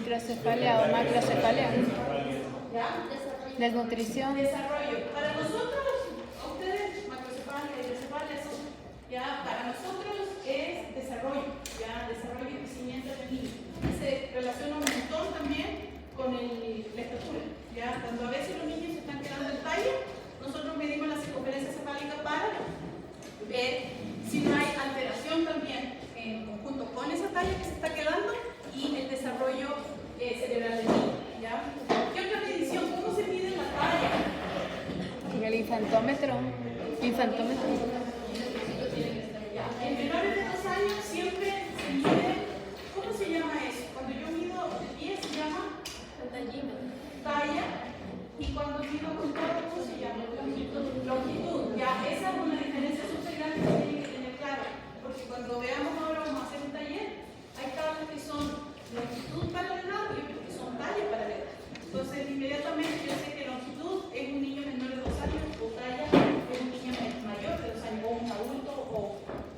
Microcefalia o macrocefalia. ¿Ya? Desnutrición. Desarrollo. Para nosotros, a ustedes, macrocefalia y hidrocefalia son, ya, para nosotros es desarrollo, ya, desarrollo y crecimiento del niño. Se relaciona un montón también con la estatura, ya, cuando a veces los niños se están quedando en talla, nosotros medimos la circunferencia cefálica para ver si no hay alteración también en conjunto con esa talla que se está quedando y el desarrollo cerebral del niño, ya. ¿Qué otra medición? ¿Cómo se mide la talla? En el infantómetro. Infantómetro. En menores de 2 años siempre se mide, ¿cómo se llama eso? Cuando yo mido de pie se llama talla, y cuando mido con todo, ¿cómo se llama? Longitud. Ya, esa es una diferencia súper grande que tienen que tener clara, porque cuando veamos ahora, vamos a hacer un taller, hay tablas que son longitud para la edad y otras que son talla para la edad. Entonces, inmediatamente yo sé que longitud es un niño menor de 2 años, o talla es un niño mayor de 2 años, o un adulto,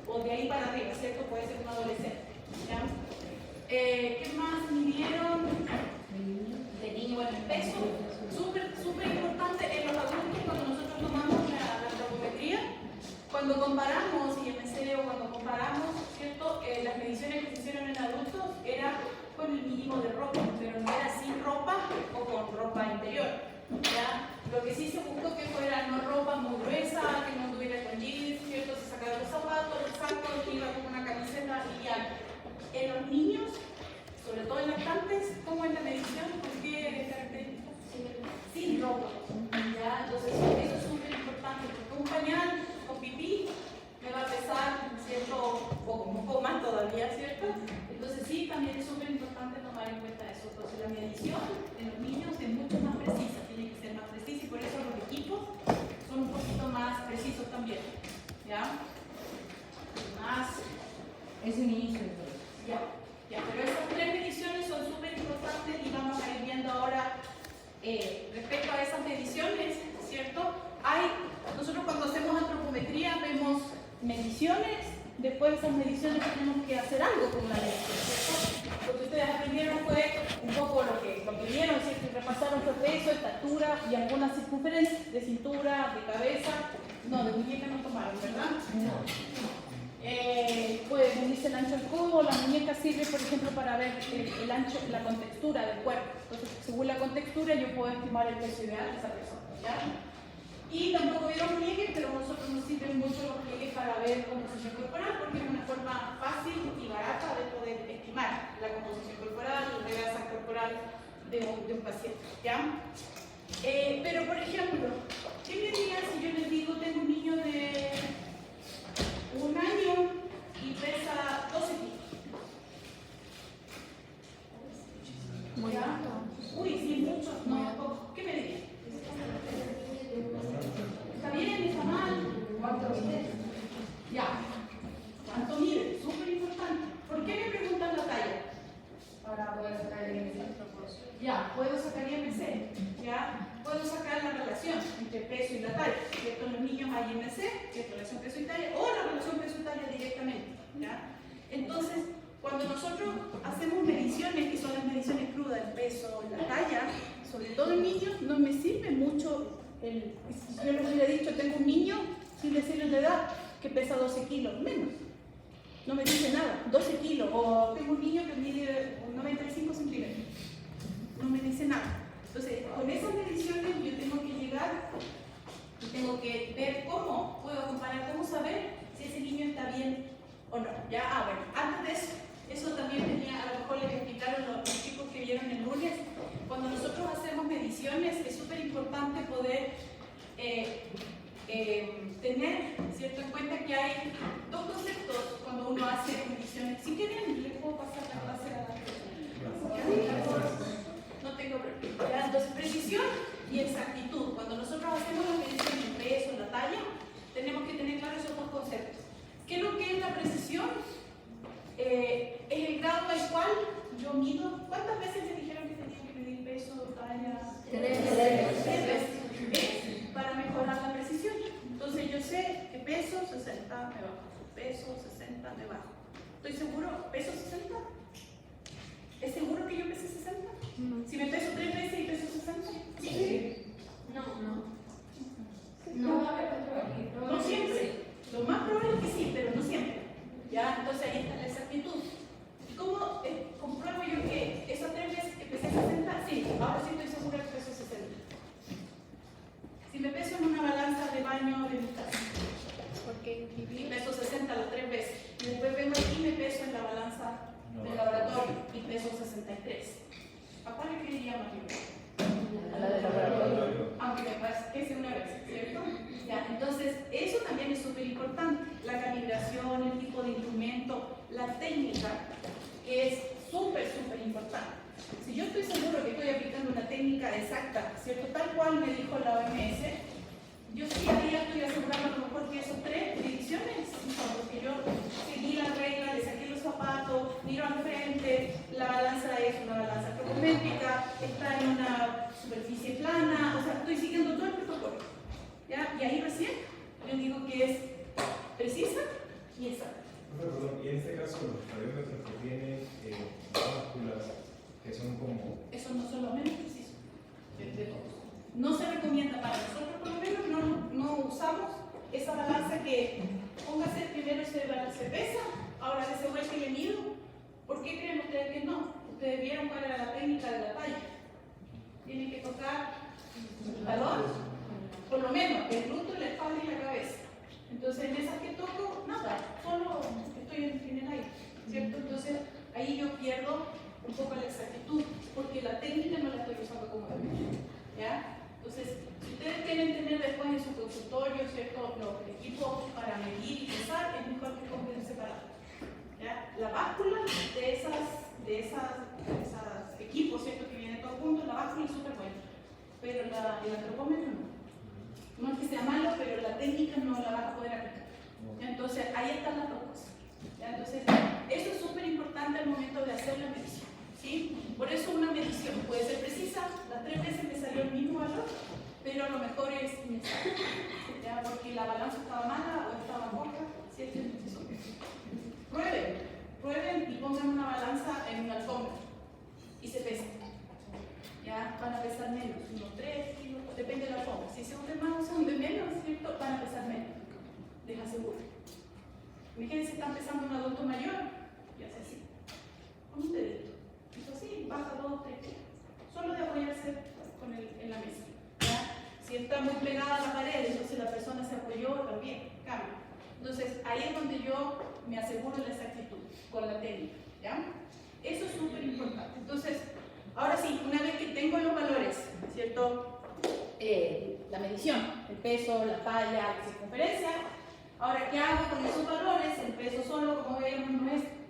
o de ahí para arriba, ¿cierto? Puede ser un adolescente. ¿Ya? ¿Qué más midieron? De niño, bueno, el peso, súper importante en los adultos cuando nosotros tomamos la antropometría, cuando comparamos IMC o cuando comparamos, ¿cierto? Las mediciones que se hicieron en adultos era con el mínimo de ropa, pero no era sin ropa o con ropa interior, ¿ya? Lo que sí se buscó que fuera no ropa muy gruesa, que no tuviera con jeans, ¿cierto? Se sacaron los zapatos, el saco, iba con una camiseta y ya. En los niños, sobre todo en lactantes, ¿cómo es la medición? ¿Por qué características? Sin ropa, ¿ya? Entonces eso es súper importante, porque un pañal con pipí me va a pesar, ¿cierto? O un poco más todavía, ¿cierto? Entonces sí, también es súper importante tomar en cuenta eso. Entonces la medición en los niños es mucho más precisa, tiene que ser más precisa, y por eso los equipos son un poquito más precisos también, ¿ya? Más... Es un inicio. Ya, pero esas 3 mediciones son súper importantes y vamos a ir viendo ahora respecto a esas mediciones, ¿cierto? Nosotros cuando hacemos antropometría vemos mediciones, después de esas mediciones tenemos que hacer algo con la medición, ¿cierto? Lo que ustedes aprendieron fue un poco lo que vieron, ¿cierto? Y repasaron su peso, estatura y algunas circunferencias de cintura, de cabeza. No, de muñeca no tomaron, ¿verdad? No. Puede medirse el ancho del codo. La muñeca sirve, por ejemplo, para ver el ancho, la contextura del cuerpo. Entonces, según la contextura, yo puedo estimar el peso ideal de esa persona, ¿ya? Y tampoco vieron pliegues, pero a nosotros nos sirven mucho los pliegues para ver composición corporal, porque es una forma fácil y barata de poder estimar la composición corporal, la grasa corporal de un paciente, ¿ya? Pero, por ejemplo, ¿qué me dirían si yo les digo tengo un niño de 1 año y pesa 12 kilos? Muy alto. Uy, sí, mucho, no, poco. ¿Qué me dirían? ¿Está bien? ¿Está mal? ¿Cuánto mide? Ya. ¿Cuánto mide? Súper importante. ¿Por qué me preguntan la talla? Para poder sacar el IMC. Ya, puedo sacar IMC, ya, puedo sacar la relación entre peso y la talla, ¿cierto? En los niños hay IMC, que es relación peso y talla, o la relación peso y talla directamente, ¿ya? Entonces, cuando nosotros hacemos mediciones, que son las mediciones crudas, el peso, la talla, sobre todo en niños, no me sirve mucho si yo les hubiera dicho, tengo un niño, sin decirles la edad, que pesa 12 kilos, menos. No me dice nada, 12 kilos, o tengo un niño que mide 95 centímetros. No me dice nada. Entonces, con esas mediciones yo tengo que llegar y tengo que ver cómo puedo comparar, cómo saber si ese niño está bien o no. ¿Ya? Bueno, antes de eso también tenía, a lo mejor les explicaron los chicos que vieron el lunes, cuando nosotros hacemos mediciones es súper importante poder tener, ¿cierto?, en cuenta que hay 2 conceptos cuando uno hace mediciones. Si quieren, les puedo pasar la clase a la no tengo problema. Entonces, precisión y exactitud. Cuando nosotros hacemos la medición en peso, la talla, tenemos que tener claros esos 2 conceptos. ¿Qué es lo que es la precisión? Es el grado al cual yo mido. ¿Cuántas veces les dijeron que tenían que medir peso, talla? 3 veces. Es para mejorar la precisión. Entonces, yo sé que peso 60 me bajo, peso 60 me bajo. ¿Estoy seguro? ¿Peso 60? ¿Es seguro que yo pese 60? Si me peso 3 veces y peso 60, ¿sí? No siempre. Lo más probable es que sí, pero no siempre. ¿Ya? Entonces ahí está la exactitud. ¿Y cómo compruebo yo que esas 3 veces que pesé 60? Sí, ahora sí estoy segura que peso 60. Si me peso en una balanza de baño de mi casa y peso 60 las 3 veces, y después vengo aquí y me peso en la balanza del laboratorio y peso 63. ¿A cuál le quería más yo? A la del laboratorio. Aunque me pese una vez, ¿cierto? Ya, entonces, eso también es súper importante. La calibración, el tipo de instrumento, la técnica, que es súper importante. Si yo estoy seguro que estoy aplicando una técnica exacta, ¿cierto? Tal cual me dijo la OMS, yo sí ahí estoy asegurando a lo mejor que esos 3 mediciones, porque yo seguí la regla, le saqué los zapatos, miro al frente, la balanza es una balanza antropométrica, está en una superficie plana, o sea, estoy siguiendo todo el protocolo. ¿Ya? Y ahí recién yo digo que es precisa y exacta. Perdón, y en este caso los radiómetros que tienen básculas que son como... Eso no son los menos precisos de todos. No se recomienda para nosotros, por lo menos no usamos esa balanza que póngase primero se pesa, ahora se vuelve y le mido. ¿Por qué creen ustedes que no? Ustedes vieron cuál era la técnica de la talla. Tienen que tocar el talón, por lo menos el glúteo, la espalda y la cabeza. Entonces en esas que toco, nada, solo estoy en el aire, ¿cierto? Entonces ahí yo pierdo un poco la exactitud, porque la técnica no la estoy usando como debe. ¿Ya? Entonces, si ustedes quieren tener después en su consultorio, ¿cierto?, los equipos para medir y pesar, es mejor que compren separado. ¿Ya? La báscula de esos equipos, ¿cierto?, que vienen todos juntos, la báscula es súper buena, pero el antropómetro no. No es que sea malo, pero la técnica no la vas a poder aplicar. Entonces, ahí están las dos cosas. ¿Ya? Entonces, eso es súper importante al momento de hacer la medición. ¿Sí? Por eso una medición puede ser precisa, las 3 veces me salió el mismo valor, pero lo mejor es inexacto, ¿ya? Porque la balanza estaba mala o estaba corta, ¿cierto? Prueben y pongan una balanza en una alfombra y se pesan. Ya van a pesar menos, unos 3 kilos, depende de la alfombra. Si se hunde más o se hunde menos, ¿cierto? Van a pesar menos, les aseguro. Imagínense, están pesando un adulto mayor y hace así, con un dedito. Eso sí, baja 2 3 kilos. Solo de apoyarse en la mesa. ¿Ya? Si está muy pegada a la pared, entonces la persona se apoyó, también cambia. Entonces ahí es donde yo me aseguro la exactitud con la técnica. ¿Ya? Eso es súper importante. Entonces, ahora sí, una vez que tengo los valores, ¿cierto? La medición, el peso, la talla, la circunferencia. Ahora, ¿qué hago con esos valores? El peso solo, como vemos,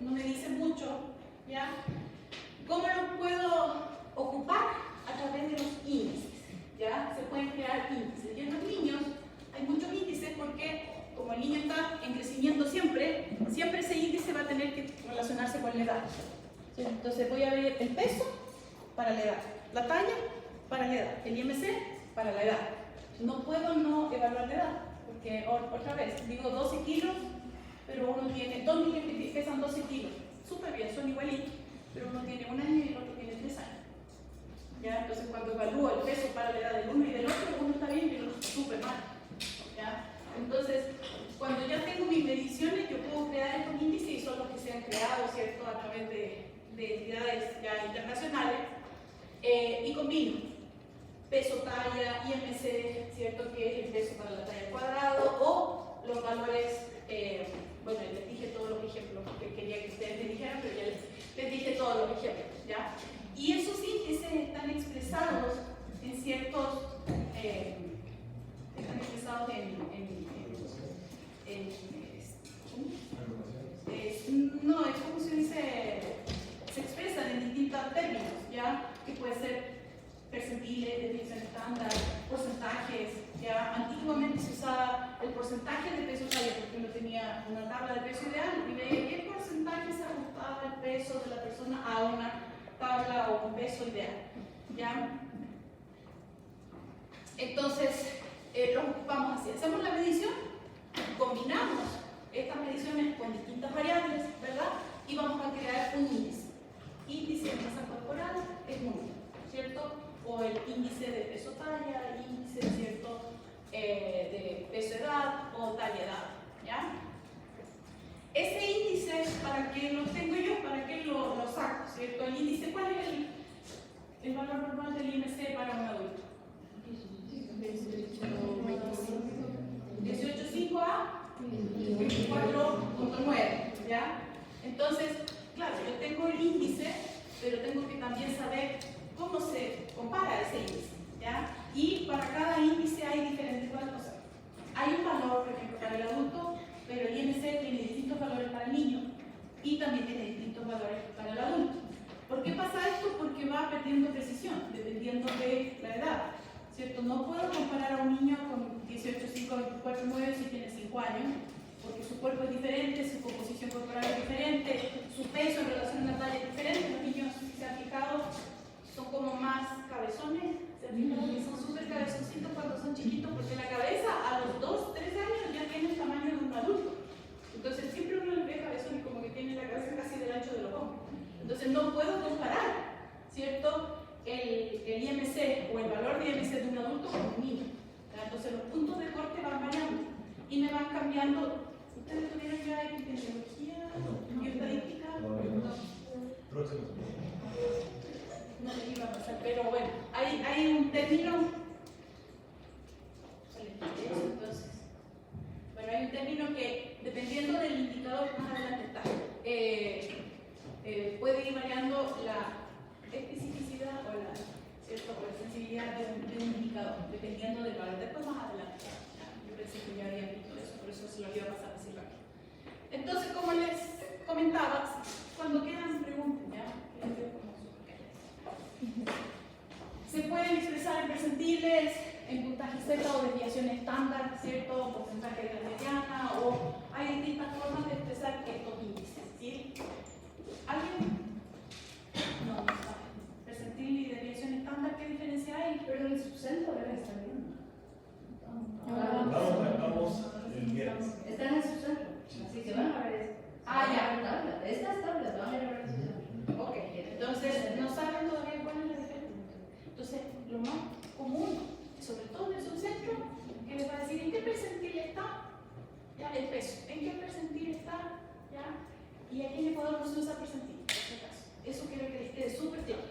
no me dice mucho. ¿Ya? ¿Cómo los puedo ocupar? A través de los índices. ¿Ya? Se pueden crear índices. Y en los niños hay muchos índices porque como el niño está en crecimiento siempre ese índice va a tener que relacionarse con la edad. ¿Sí? Entonces voy a ver el peso para la edad, la talla para la edad, el IMC para la edad. No puedo no evaluar la edad, porque otra vez, digo 12 kilos, pero uno tiene, 2 niños que pesan 12 kilos, súper bien, son igualitos, pero uno tiene 1 año y el otro tiene 3 años. ¿Ya? Entonces cuando evalúo el peso para la edad del uno y del otro, uno está bien y el otro está súper mal. ¿Ya? Entonces, cuando ya tengo mis mediciones, yo puedo crear estos índices y son los que se han creado, ¿cierto?, a través de entidades ya internacionales, y combino peso, talla, IMC, ¿cierto?, que es el peso para la talla al cuadrado, o los valores, bueno, les dije todos los ejemplos que quería que ustedes me dijeran, pero ya les dije todos los ejemplos, ¿ya? Y esos índices están expresados en ciertos, están expresados no, es como se dice, se expresan en distintos términos, ¿ya? Que puede ser percentiles, definición estándar, porcentajes, ¿ya? Antiguamente se usaba el porcentaje de peso talla porque uno tenía una tabla de peso ideal y veía qué porcentaje se ajustaba el peso de la persona a una tabla o un peso ideal, ¿ya? Entonces, lo ocupamos así, hacemos la medición, combinamos estas mediciones con distintas variables, ¿verdad? Y vamos a crear un índice. Índice de masa corporal es número. talla dada, ¿ya? Ese índice, ¿para qué lo tengo yo? ¿Para qué lo saco? ¿Cierto? El índice, ¿cuál es el valor normal del IMC para un adulto? 18.5 a 24.9, ¿ya? Entonces, claro, yo tengo el índice, pero tengo que también saber cómo se compara ese índice, ¿ya? Y para cada índice hay diferentes valores. Hay un valor, por ejemplo, para el adulto, pero el IMC tiene distintos valores para el niño y también tiene distintos valores para el adulto. ¿Por qué pasa esto? Porque va perdiendo precisión, dependiendo de la edad, ¿cierto? No puedo comparar a un niño con 18.5, 24.9 si tiene 5 años, porque su cuerpo es diferente, su composición corporal es diferente, su peso en relación a una talla es diferente. Los niños, si se han fijado, son como más cabezones, se han fijado que son súper cabezoncitos cuando son chiquitos, porque la cabeza a los 2, 3 años ya tiene el tamaño de un adulto. Entonces siempre uno les ve cabezones como que tienen la cabeza casi del ancho de los hombros. Entonces no puedo comparar, ¿cierto?, el IMC o el valor de IMC de un adulto con un niño. Entonces los puntos de corte van variando y me van cambiando. ¿Ustedes tuvieron ya epidemiología y estadística? Próximo. No les iba a pasar, pero bueno, hay un término. Entonces, bueno, hay un término que, dependiendo del indicador, más adelante está, puede ir variando la especificidad o la, ¿cierto?, o la sensibilidad de un indicador, dependiendo del valor. Después, más adelante. Yo pensé que ya había visto eso, por eso se lo iba a pasar así rápido. Entonces, como les comentaba, cuando quedan preguntas, ¿ya? Se pueden expresar en percentiles, en puntaje Z o desviación estándar, ¿cierto? Porcentaje de la mediana, o hay distintas formas de expresar estos índices, ¿sí? ¿Alguien? No, no sabe. Percentil y desviación estándar, ¿qué diferencia hay? Pero el subcentro debe estar bien. Vamos el viernes. Está en el subcentro. Así que van a ver esto. Ah, ya. Estas tablas van a ver el subcentro. Ok, entonces no saben todavía cuál es la diferencia. Entonces, lo más común, sobre todo en el subcentro, que les va a decir en qué percentil está, ya, el peso, en qué percentil está, ya, y a quién le podemos usar percentil, en este caso. Eso quiero que les quede súper claro,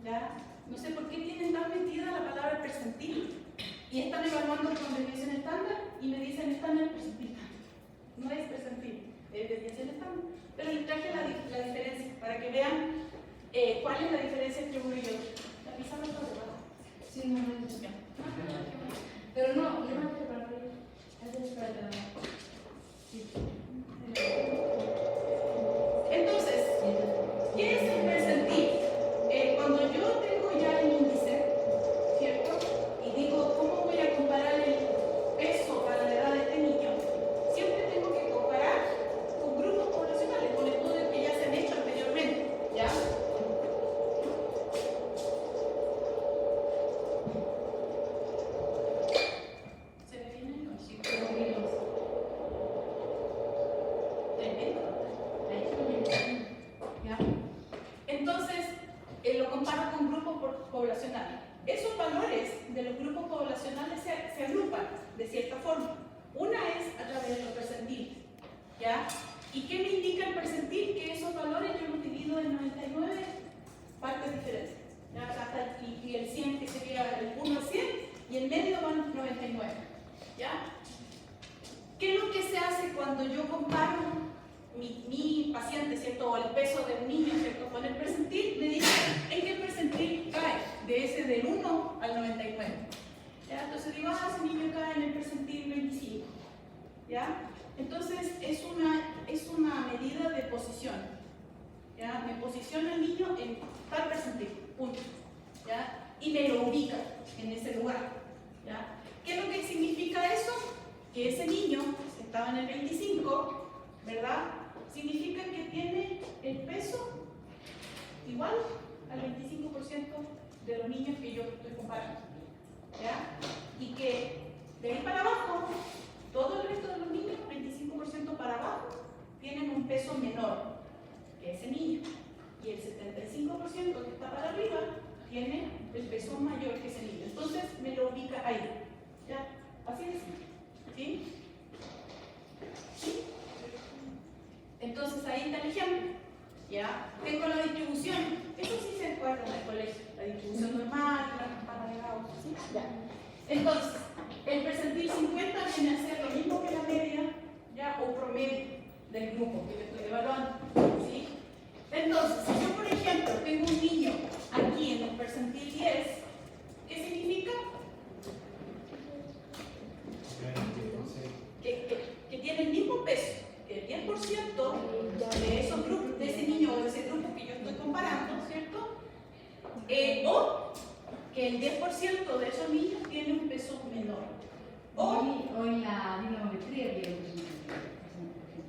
ya. No sé por qué tienen tan metida la palabra percentil y están evaluando con desviación estándar y me dicen están en el percentil. No es percentil, es desviación estándar. Pero les traje la diferencia para que vean cuál es la diferencia entre uno y otro. La pizarra está preparada. Sí, no, no, no. Pero no, yo no quiero para ver. Entonces, ¿qué es el percentil? Cuando yo tengo ya el índice, ¿cierto? Y digo, ¿cómo voy a comparar el peso para la edad de este niño? Siempre tengo que comparar con grupos poblacionales, con estudios que ya se han hecho anteriormente, ¿ya? ¿Se ve bien? No, sí, ¿ya? Entonces, lo comparo con grupos poblacionales. Esos valores de los grupos poblacionales se agrupan de cierta forma. Una es a través de los percentiles, ¿ya? ¿Y qué me indica el percentil? Que esos valores yo los divido en 99 partes diferentes, ¿ya? Hasta y el 100, que sería el 1 al 100, y en medio van 99, ¿ya? ¿Qué es lo que se hace cuando yo comparo mi paciente, ¿cierto?, o el peso de un niño, ¿cierto?, con el percentil? Me dice en qué percentil cae, de ese del 1 al 99. ¿Ya? Entonces digo, ese niño cae en el percentil 25. ¿Ya? Entonces es una medida de posición. ¿Ya? Me posiciona el niño en tal percentil, punto. ¿Ya? Y me lo ubica en ese lugar. ¿Ya? ¿Qué es lo que significa eso? Que ese niño que estaba en el 25, ¿verdad?, significa que tiene el peso igual al 25% de los niños que yo estoy comparando, ¿ya? Y que de ahí para abajo, todo el resto de los niños, 25% para abajo, tienen un peso menor que ese niño. Y el 75% que está para arriba tiene el peso mayor que ese niño. Entonces me lo ubica ahí, ¿ya? Así es, ¿sí? Entonces ahí está el ejemplo. ¿Ya? Tengo la distribución. Eso sí se encuentra en el colegio. La distribución normal, la campana de Gauss. ¿Sí? Ya. Entonces, el percentil 50 viene a ser lo mismo que la media, ¿ya? O promedio del grupo que yo estoy evaluando. ¿Sí? Entonces, si yo, por ejemplo, tengo un niño aquí en el percentil 10, ¿qué significa? Que tiene el mismo peso, que el 10% de esos grupos, de ese niño o de ese grupo que yo estoy comparando, ¿cierto? O que el 10% de esos niños tiene un peso menor. Hoy la dinamometría vieron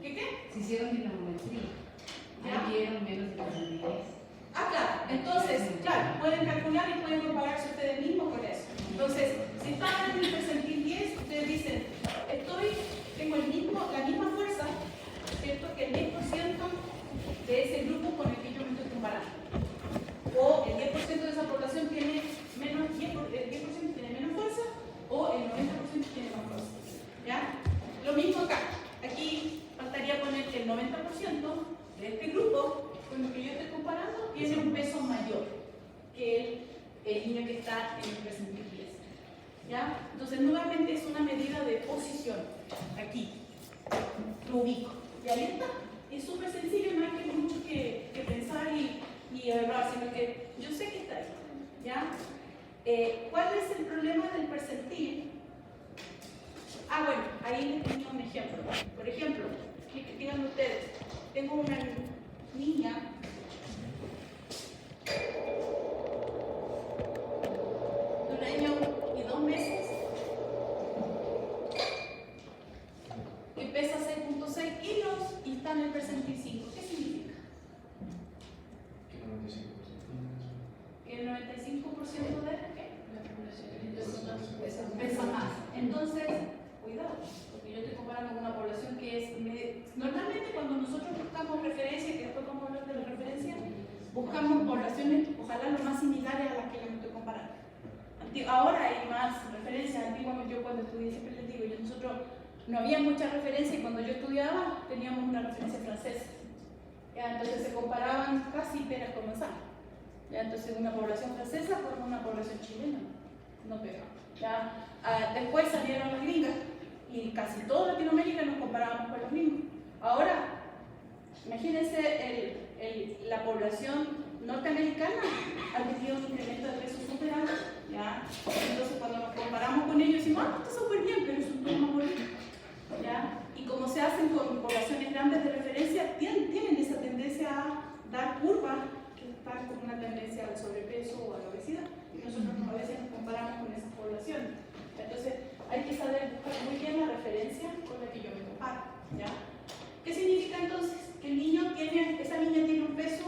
¿Qué? se hicieron dinamometría. ¿Ya? Ahí vieron menos de 10. Ah, claro. Entonces, claro, pueden calcular y pueden compararse ustedes mismos con eso. Entonces, si están en el percentil 10, ustedes dicen, tengo la misma fuerza, ¿cierto? Que el 10% de ese grupo con el que yo me estoy comparando. O el 10% de esa población tiene menos, el 10% tiene menos fuerza, o el 90% tiene más fuerza. ¿Ya? Lo mismo acá. Aquí faltaría poner que el 90% de este grupo con el que yo estoy comparando tiene un peso mayor que el niño que está en el percentil 10. ¿Ya? Entonces, nuevamente es una medida de posición. Aquí lo ubico. Y ahí está. Es súper sencillo, no hay mucho que pensar y evaluar, sino que yo sé que está ahí. ¿Ya? ¿Cuál es el problema del percentil? Ah, bueno, ahí les tengo un ejemplo. Por ejemplo, díganme ustedes, tengo una niña de 1 año y 2 meses que pesa 6.6 kilos y está en el percentil 5. ¿Qué significa? Que el 95% de ¿qué? Pesa más. Entonces, cuidado, porque yo estoy comparando con una población que es... Normalmente cuando nosotros buscamos referencia, que después vamos a hablar de la referencia, buscamos poblaciones, ojalá lo más similares a las que yo me estoy comparando. Ahora hay más referencias. Antiguamente yo cuando estudié, siempre les digo, nosotros no había mucha referencia y cuando yo estudiaba teníamos una referencia francesa. ¿Ya? Entonces se comparaban casi peras con manzanas. ¿Ya? Entonces una población francesa con una población chilena no pega. ¿Ya? Después salieron las gringas y casi toda Latinoamérica nos comparábamos con los mismos. Ahora, imagínense la población norteamericana ha tenido un incremento de peso súper alto. ¿Ya? Entonces cuando nos comparamos con ellos decimos, está súper bien, pero es un poco más bonito. ¿Ya? Y como se hacen con poblaciones grandes de referencia, tienen esa tendencia a dar curvas que están con una tendencia al sobrepeso o a la obesidad. Y nosotros a veces nos comparamos con esas poblaciones. Entonces, hay que saber buscar muy bien la referencia con la que yo me comparo. ¿Ya? ¿Qué significa entonces? Que esa niña tiene un peso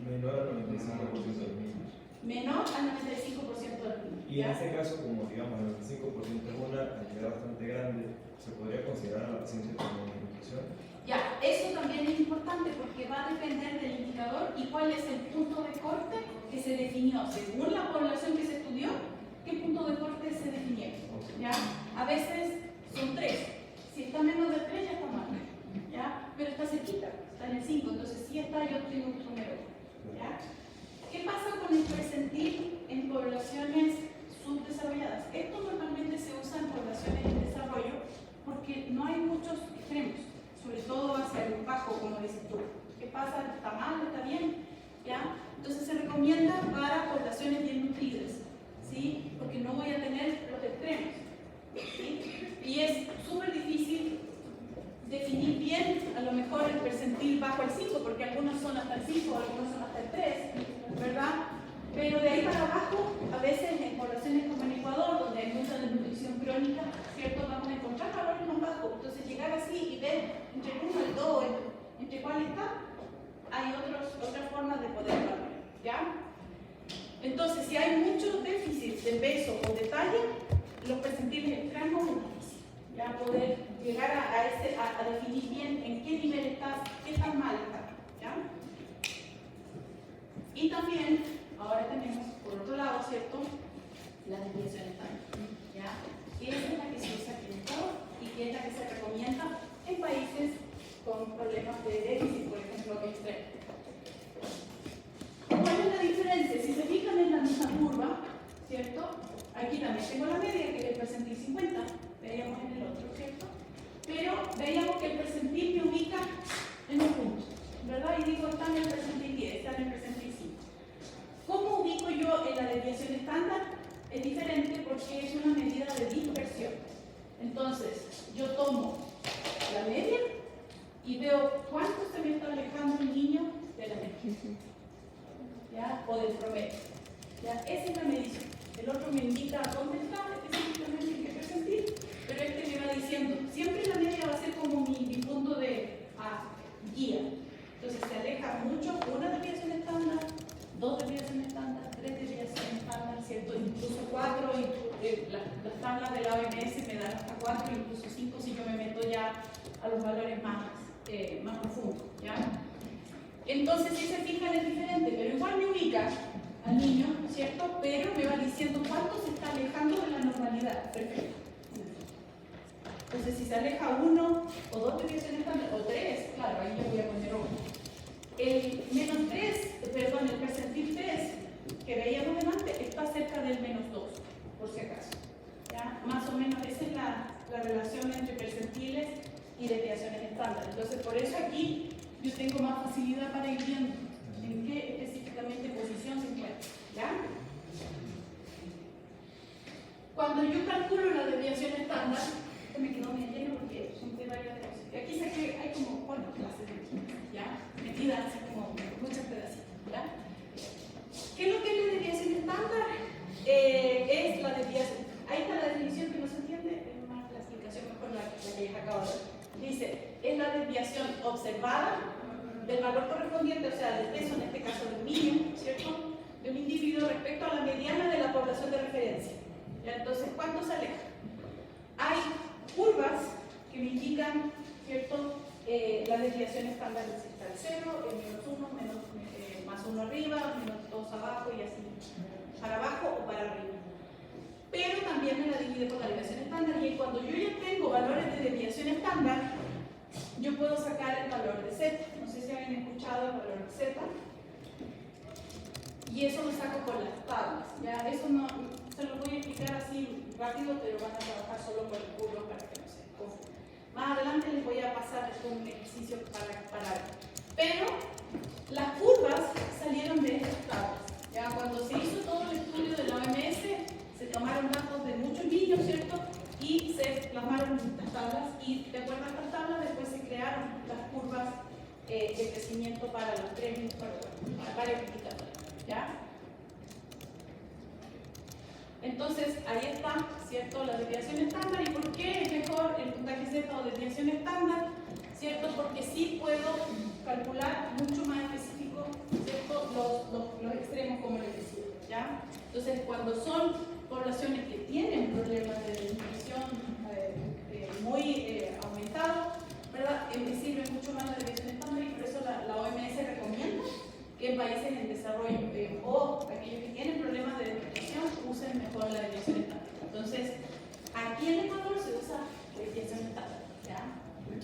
menor al 95% de los niños. Menor al 95% de los niños. Y en este caso, como digamos, el 95% es una cantidad bastante grande, ¿se podría considerar a la paciencia como nutrición? Ya, eso también es importante porque va a depender del indicador y cuál es el punto de corte que se definió. Según la población que se estudió, ¿qué punto de corte se definió? ¿Ya? A veces son 3. Si está menos de 3 ya está mal. ¿Ya? Pero está cerquita, está en el 5. Entonces, si está, yo tengo un número. ¿Ya? ¿Qué pasa con el percentil en poblaciones subdesarrolladas? Esto normalmente se usa en poblaciones en desarrollo porque no hay muchos extremos, sobre todo hacia el bajo, como dices tú. ¿Qué pasa? ¿Está mal? ¿Está bien? ¿Ya? Entonces se recomienda para poblaciones bien nutridas, ¿sí? Porque no voy a tener los extremos, ¿sí? Y es súper difícil definir bien, a lo mejor el percentil bajo el 5, porque algunos son hasta el 5, algunos son hasta el 3, ¿verdad? Pero de ahí para abajo, a veces en poblaciones como en Ecuador, donde hay mucha desnutrición crónica, ¿cierto? Vamos a encontrar valores más bajos. Entonces llegar así y ver entre el 1 y el 2, entre cuál está, hay otras formas de poder evaluar, ¿ya? Entonces, si hay muchos déficits de peso o de talla, los percentiles extremos es difícil, ¿ya? Poder llegar a definir bien en qué nivel estás, qué tan mal estás, ¿ya? Y también, ahora tenemos, por otro lado, ¿cierto?, la desviación estándar, ¿ya? Que es la que se usa aquí en Ecuador y que es la que se recomienda en países y veo cuánto se me está alejando el niño de la media, ¿ya? O del promedio. ¿Ya? Esa es la medición. El otro me indica dónde está, específicamente en qué percentil, pero este me va diciendo, siempre la media va a ser como mi punto de guía. Entonces se aleja mucho una desviación estándar, 2 desviaciones estándar, 3 desviaciones estándar, ¿cierto? Incluso 4, las tablas de la OMS me dan hasta 4, incluso 5 si yo me meto ya a los valores más profundos, ¿ya? Entonces, si se fijan es diferente, pero igual me ubica al niño, ¿cierto? Pero me va diciendo cuánto se está alejando de la normalidad. Perfecto. Entonces, si se aleja 1 o 2 desviaciones estándar, o 3, claro, ahí yo voy a poner 1. El menos 3, perdón, el percentil 3 que veíamos delante está cerca del menos 2, por si acaso. ¿Ya? Más o menos esa es la relación entre percentiles y desviaciones estándar. Entonces, por eso aquí yo tengo más facilidad para ir viendo en qué específicamente posición se encuentra. ¿Ya? Cuando yo calculo la desviación estándar, esto me quedó bien lleno porque son de varias cosas. Y aquí sé que hay como, bueno, clases de química, ¿ya? Metidas así como muchas pedacitos, ¿ya? ¿Qué es lo que es la desviación estándar? Es la desviación. Ahí está la definición que no se entiende, es más la explicación mejor la que les acabo de dar. Dice, es la desviación observada del valor correspondiente, o sea, del peso, en este caso del niño, ¿cierto? De un individuo respecto a la mediana de la población de referencia. ¿Ya? Entonces, ¿cuánto se aleja? Hay curvas que me indican, ¿cierto? La desviación estándar está al 0, el menos 1, más 1 arriba, menos 2 abajo y así para abajo o para arriba. Pero también me la divide por la desviación estándar y cuando yo ya tengo valores de desviación estándar, yo puedo sacar el valor de Z. No sé si habían escuchado el valor de Z. Y eso lo saco con las tablas. ¿Ya? Eso no se lo voy a explicar así rápido, pero van a trabajar solo con el curvo para que no se confundan. Más adelante les voy a pasar un ejercicio para ver. Pero las curvas salieron de estas tablas. ¿Ya? Cuando se hizo todo el estudio de la OMS, se tomaron datos de muchos niños, ¿cierto? Y se plasmaron en estas tablas y de acuerdo a estas tablas después se crearon las curvas de crecimiento para los 3 para varios indicadores. ¿Ya? Entonces, ahí está, ¿cierto? La desviación estándar. ¿Y por qué es mejor el puntaje Z o desviación estándar? ¿Cierto? Porque sí puedo calcular mucho más específico, ¿cierto? Los extremos, como les decía, ¿ya? Entonces, cuando son poblaciones que tienen problemas de desnutrición muy aumentados, ¿verdad? Me sirve mucho más la desviación estándar y por eso la OMS recomienda que en países en desarrollo o aquellos que tienen problemas de desnutrición usen mejor la desviación estándar. Entonces, aquí en Ecuador se usa la desviación estándar, ¿ya?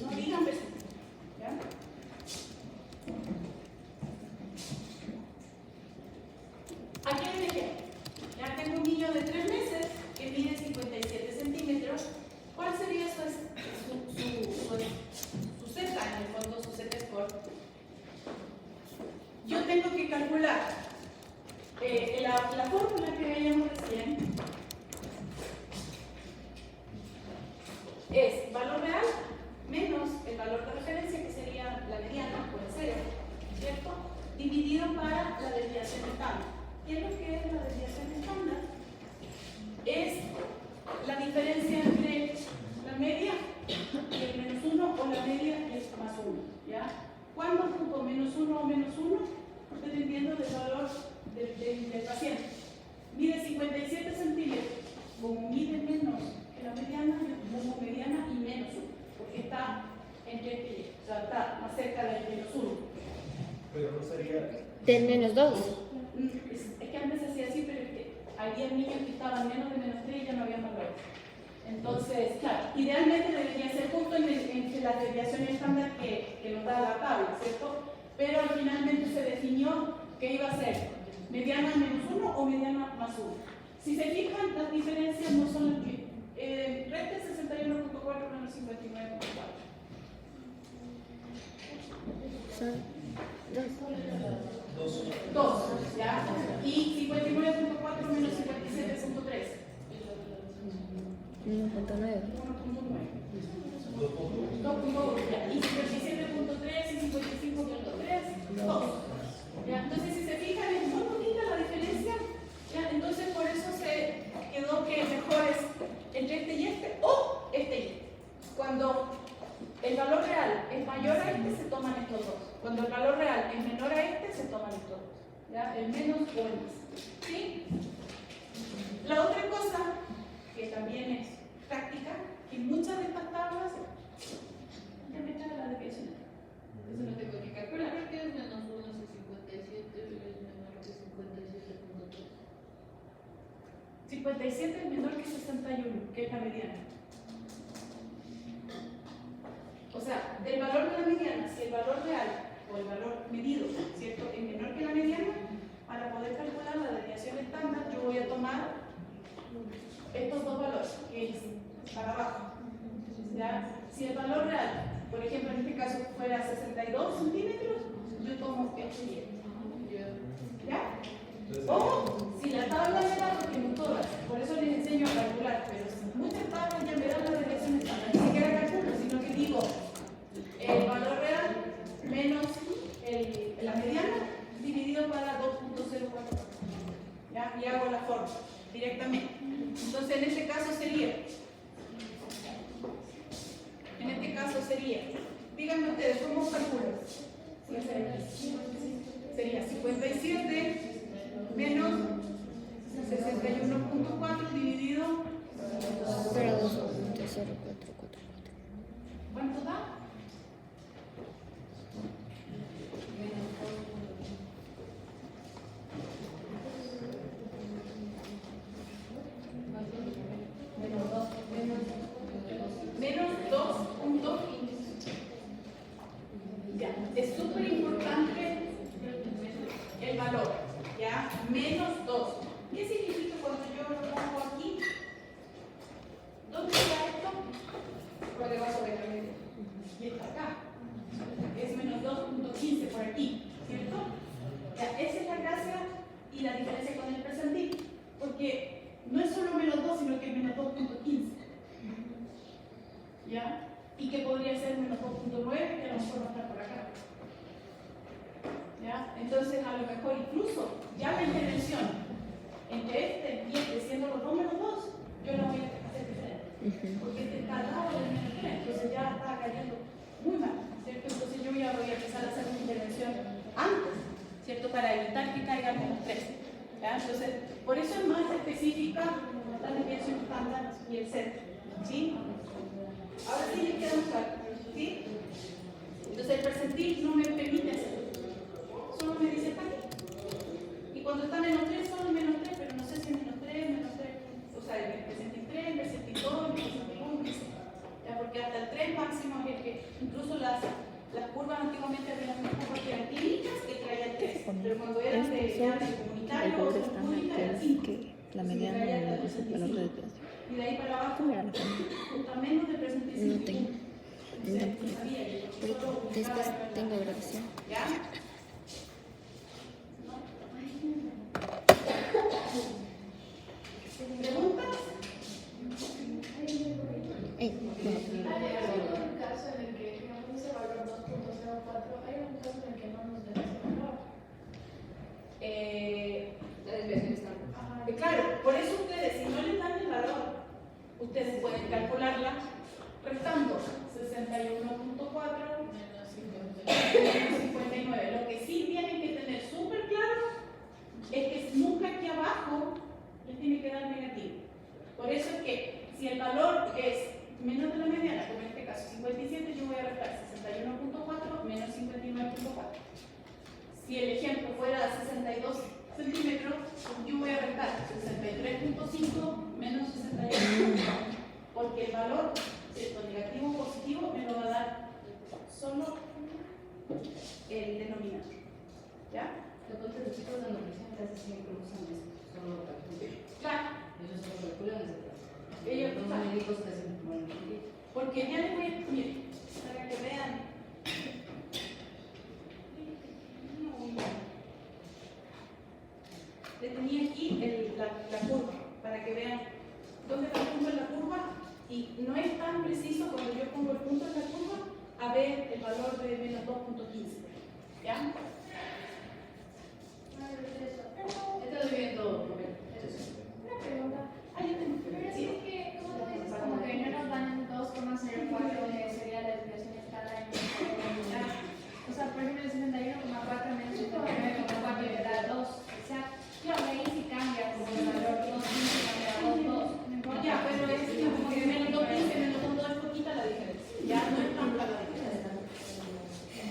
No digan percentil, ¿ya? Aquí hay un ejemplo. Ya tengo un niño de 3 meses que mide 57 centímetros. ¿Cuál sería su Z en el fondo, su Z-score? Yo tengo que calcular la fórmula que veíamos recién es valor real menos el valor de referencia, que sería la mediana o el 0, ¿cierto? Dividido para la desviación estándar. ¿Qué es lo que es la desviación estándar? Es la diferencia entre la media y el menos 1 o la media y el más 1, ¿ya? ¿Cuándo ocupo menos 1 o menos 1? Dependiendo del valor del paciente. Mide 57 centímetros, como mide menos que la mediana, yo pongo mediana y menos 1, porque está entre este y o sea, está más cerca del menos 1. Pero no sería... Del menos 2. Es que antes se hacía así, pero es que había niños que estaban menos de menos 3 y ya no había valores. Entonces, claro, idealmente debería ser justo entre las desviaciones estándar que nos da la tabla, ¿cierto? Pero finalmente se definió que iba a ser mediana menos 1 o mediana más 1. Si se fijan, las diferencias no son las que... Resta 61.4 menos 59.4. Son 2, ¿ya? Y 59.4 menos 57.3. 1.9. 1.9. 2.1, ya. Y 57.3 a este, se toman estos dos. Cuando el valor real es menor a este, se toman estos dos. ¿Ya? El menos o el más. ¿Sí? La otra cosa, que también es práctica, que muchas de estas tablas, ya me trae la desviación. Eso no tengo que calcular. ¿Por qué es menos 1 si 57 es menor que 57.3? 57 es menor que 61, que es la mediana. O sea, del valor de la mediana, si el valor real o el valor medido, ¿cierto?, es menor que la mediana, para poder calcular la desviación estándar, yo voy a tomar estos dos valores, que es para abajo. ¿Ya? Si el valor real, por ejemplo, en este caso fuera 62 centímetros, yo tomo este 10. ¿Ya? O si la tabla me da, porque no todas, por eso les enseño a calcular, pero si muchas tablas ya me dan la desviación estándar, ni siquiera calculo, sino que digo el valor real menos la mediana dividido para 2.044. ¿Ya? Y hago la forma directamente. Entonces en este caso sería, díganme ustedes, ¿cómo calculan? Sería 57 menos 61.4 dividido Pero 2.0444. ¿cuánto da? Menos 2.15. Ya, es súper importante el valor, ¿ya? Menos 2. ¿Qué significa cuando yo lo pongo aquí? ¿Dónde está esto? Por debajo de la media. Y está acá. Es menos 2.15 por aquí, ¿cierto? Ya, esa es la gracia y la diferencia con el percentil. Porque no es solo menos 2, sino que es menos 2.15. ¿Ya? Y que podría ser menos 2.9, que a lo mejor va a estar por acá. ¿Ya? Entonces, a lo mejor incluso ya la intervención entre este y este, siendo los dos menos 2, yo la voy a hacer diferente. Porque este está al lado del menos 3, entonces ya está cayendo muy mal, ¿cierto? Entonces yo ya voy a empezar a hacer una intervención antes, ¿cierto? Para evitar que caiga el menos 3. ¿Ya? Entonces, por eso es más específica la desviación estándar y el centro. ¿Sí? Ahora sí les queda un cálculo, ¿sí? Entonces el percentil no me permite hacerlo. Solo me dice está aquí. Y cuando está menos 3, solo menos 3, pero no sé si menos 3, o sea, el percentil 3, el percentil 2, el percentil 1, no sé. ¿Ya? Porque hasta el 3 máximo es el que, incluso las curvas antiguamente había unas curvas que eran clínicas que traían 3, pero cuando eran de comunitario o de pública eran 5. La mediana es el valor de desviación. Y de ahí para abajo, Mira la forma. está menos de percentil. No tengo. Después tengo grabación. ¿Ya? ¿Preguntas? Hay algún caso en el que, digamos, ese valor 2.04, hay un caso en el que no nos den ese valor. La desviación está. Claro, por eso ustedes, si no les dan el valor, ustedes pueden calcularla restando 61.4 menos 59. Lo que sí tienen que tener súper claro es que nunca aquí abajo les tiene que dar negativo. Por eso es que si el valor es menos de la mediana, como en este caso 57, yo voy a restar 61.4 menos 59.4. Si el ejemplo fuera 62 centímetros, yo voy a restar 63.5 menos 61. Porque el valor, ¿cierto?, negativo o positivo, me lo va a dar solo el denominador. ¿Ya? Entonces, los chicos de nutrición casi siempre usan esto, solo calculan. Claro. Ellos solo calculan ese plazo. Ellos, Los claro. médicos que hacen bueno, Porque ya les voy a miren, para que vean. Le tenía aquí la curva, para que vean dónde está el punto en la curva, y no es tan preciso cuando yo pongo el punto en la curva a ver el valor de menos 2.15. ¿Ya? Estoy viendo. Una pregunta. Ah, yo tengo. Pero es Sí. que, ¿cómo tú dices como que no nos dan 2,04 sería la desviación escala en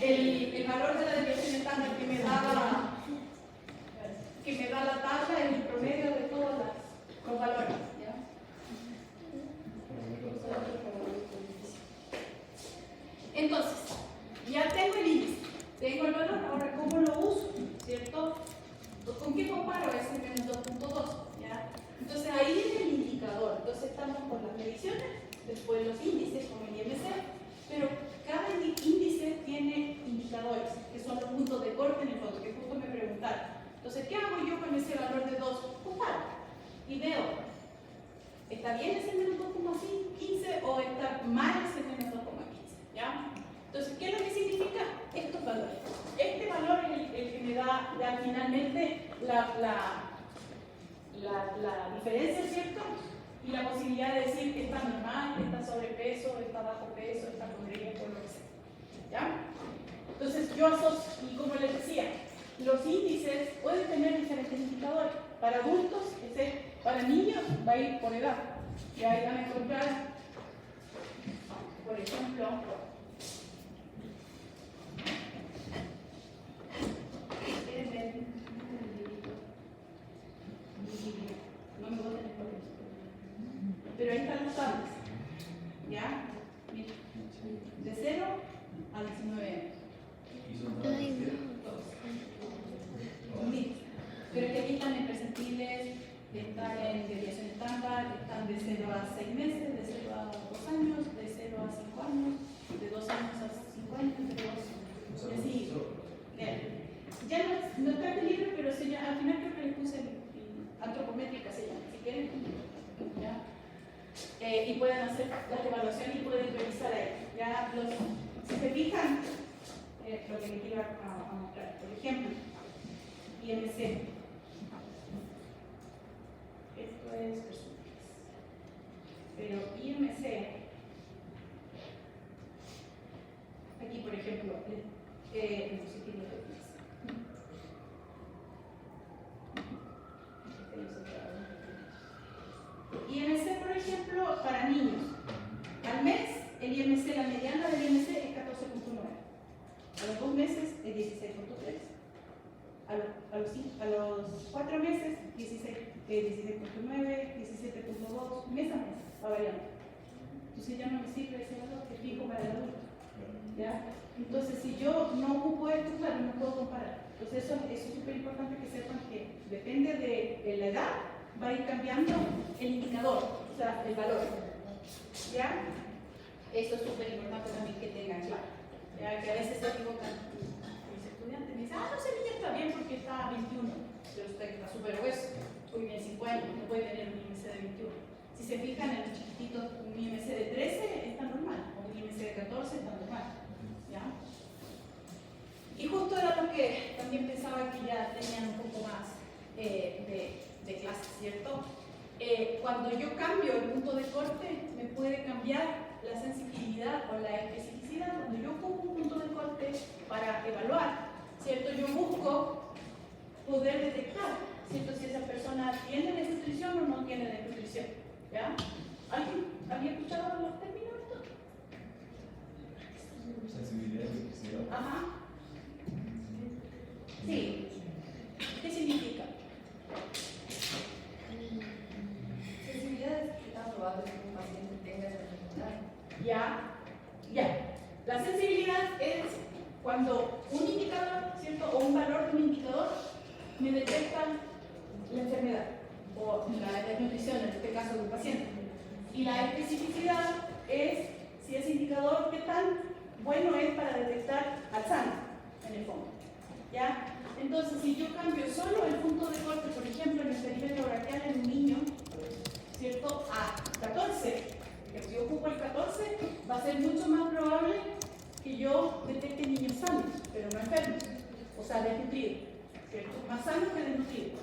el valor de la desviación estándar que me da la tabla es el promedio de todos los valores. ¿Ya? Entonces, ya tengo el índice, tengo el valor, ahora ¿cómo lo uso? ¿Cierto? ¿Con qué comparo ese menos 2.2? ¿Ya? Entonces ahí es el indicador. Entonces estamos con las mediciones, después los índices como el IMC, pero cada índice tiene indicadores, que son los puntos de corte en el fondo, que justo me preguntaron. Entonces, ¿qué hago yo con ese valor de 2? Comparo y veo, ¿está bien ese menos 2.15 o está mal ese menos 2.15? ¿Ya? Entonces, ¿qué es lo que significa? Estos valores. Este valor es el que me da ya finalmente la diferencia, ¿cierto? Y la posibilidad de decir que está normal, que está sobrepeso, está bajo peso, está con riesgo, lo que sea. ¿Ya? Entonces, yo asocio, y como les decía, los índices pueden tener diferentes indicadores. Para adultos, para niños va a ir por edad. Y ahí van a encontrar, por ejemplo, no me voy a tener por eso. Pero ahí están los tablas. ¿Ya? De 0 a 19 años. Pero que aquí están en percentiles, están en desviación estándar, están de 0 a 6 meses, de 0 a 2 años, de 0 a 5 años, de 2 años a 5 años, de 2 y así. Ya no está en el libro, pero al final creo que le puse antropométrica, se llama, si quieren. ¿Ya? Y pueden hacer las evaluaciones y pueden revisar ahí. Ya si se fijan, lo que les quiero mostrar, por ejemplo, IMC. Esto es personas. Pero IMC, aquí por ejemplo, IMC, por ejemplo, para niños. Al mes, el IMC, la mediana del IMC es 14.9. A los 2 meses es 16.3. A los 4 meses, 16.9, 17.2, mes a mes, va variando. Entonces ya no me sirve ese valor que fijo para el adulto. ¿Ya? Entonces, si yo no ocupo esto, claro, no puedo comparar. Entonces, eso es súper importante que sepan que depende de la edad, va a ir cambiando el indicador, o sea, el valor. ¿Ya? Eso es súper importante también que tengan claro. ¿Ya? Que a veces se equivocan. Mis estudiantes me dicen, no sé, niña está bien porque está a 21, pero usted está súper obeso, hoy tiene 5 años, no puede tener un IMC de 21. Si se fijan en los chiquititos, un IMC de 13 está normal, o un IMC de 14 está normal. ¿Ya? Y justo era lo que también pensaba que ya tenían un poco más de clase, ¿cierto? Cuando yo cambio el punto de corte, me puede cambiar la sensibilidad o la especificidad. Cuando yo ocupo un punto de corte para evaluar, ¿cierto? Yo busco poder detectar, ¿cierto? Si esa persona tiene desnutrición o no tiene desnutrición. ¿Ya? ¿Alguien había escuchado los términos de esto? Sensibilidad y especificidad. Ajá. Sí. ¿Qué significa? Sensibilidad es que tan probable que un paciente tenga esa enfermedad. Ya. La sensibilidad es cuando un indicador, ¿cierto? O un valor de un indicador me detecta la enfermedad o la desnutrición, en este caso de un paciente. Y la especificidad es si ese indicador, qué tan bueno es para detectar Alzheimer, en el fondo. ¿Ya? Entonces, si yo cambio solo el punto de corte, por ejemplo, en el perímetro braquial en un niño, ¿cierto? A 14, si yo ocupo el 14, va a ser mucho más probable que yo detecte niños sanos, pero no enfermos, o sea, desnutridos, ¿cierto? Más sanos que desnutridos.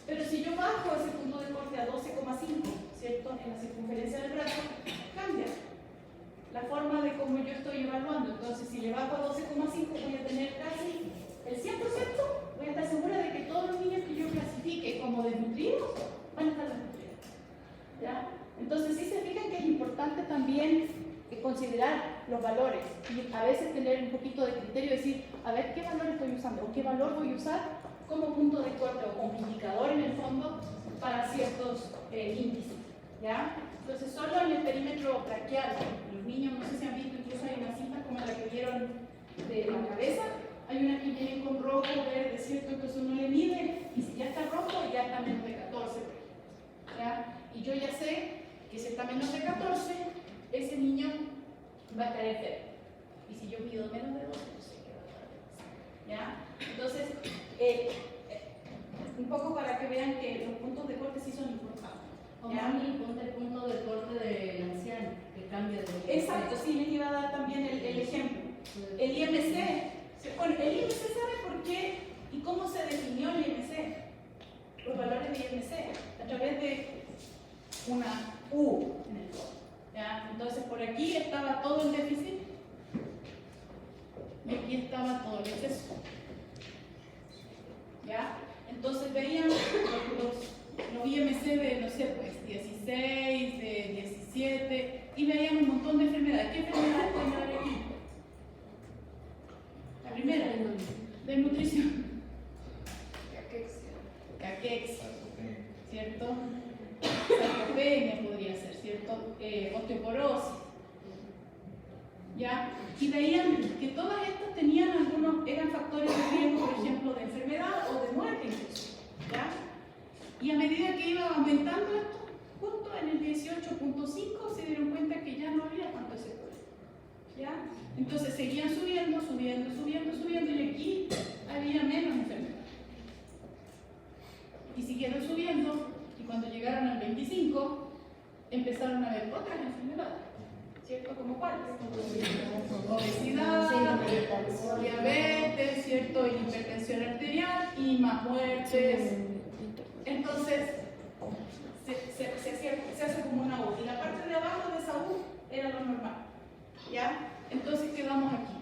Pero si yo bajo ese punto de corte a 12,5, ¿cierto? En la circunferencia del brazo, cambia la forma de cómo yo estoy evaluando. Entonces, si le bajo a 12,5, voy a tener casi el 100%, voy a estar segura de que todos los niños que yo clasifique como desnutridos van a estar desnutridos. ¿Ya? Entonces, sí se fijan que es importante también considerar los valores y a veces tener un poquito de criterio, decir, a ver qué valor estoy usando o qué valor voy a usar como punto de corte o como indicador en el fondo para ciertos índices, ¿ya? Entonces, solo en el perímetro braquial, los niños, no sé si han visto, incluso hay una cinta como la que vieron de la cabeza, hay una que viene con rojo, verde, ¿cierto? Entonces uno le mide y si ya está rojo, ya está menos de 14, ¿ya? Y yo ya sé que si está menos de 14, ese niño va a estar enfermo. Y si yo mido menos de 12, no sé qué va a estar, ¿ya? Entonces, un poco para que vean que los puntos de corte sí son importantes. O mami, ponte el punto de corte del anciano, que cambia de... Exacto, sí, les iba a dar también el ejemplo. El IMC, bueno, el IMC sabe por qué y cómo se definió el IMC, los valores de IMC, a través de una U en el corte, ¿ya? Entonces, por aquí estaba todo el déficit y aquí estaba todo el exceso, ¿ya? Entonces veían los IMC de, no sé, pues 16, de 17 y veían un montón de enfermedades. ¿Qué enfermedades pueden haber aquí? La primera, de nutrición. Caquexia, ¿cierto? Sarcopenia podría ser, ¿cierto? Osteoporosis. ¿Ya? Y veían que todas estas tenían algunos, eran factores de riesgo, por ejemplo, de enfermedad o de muerte incluso, ¿ya? Y a medida que iba aumentando esto, justo en el 18.5 se dieron cuenta que ya no había tanto ese problema, ¿ya? Entonces seguían subiendo, y aquí había menos enfermedad. Y siguieron subiendo, y cuando llegaron al 25, empezaron a haber otras enfermedades, ¿cierto? ¿Como cuáles? Obesidad, diabetes, ¿cierto? Hipertensión arterial y más muertes. Entonces, se hace como una U. Y la parte de abajo de esa U era lo normal, ¿ya? Entonces quedamos aquí,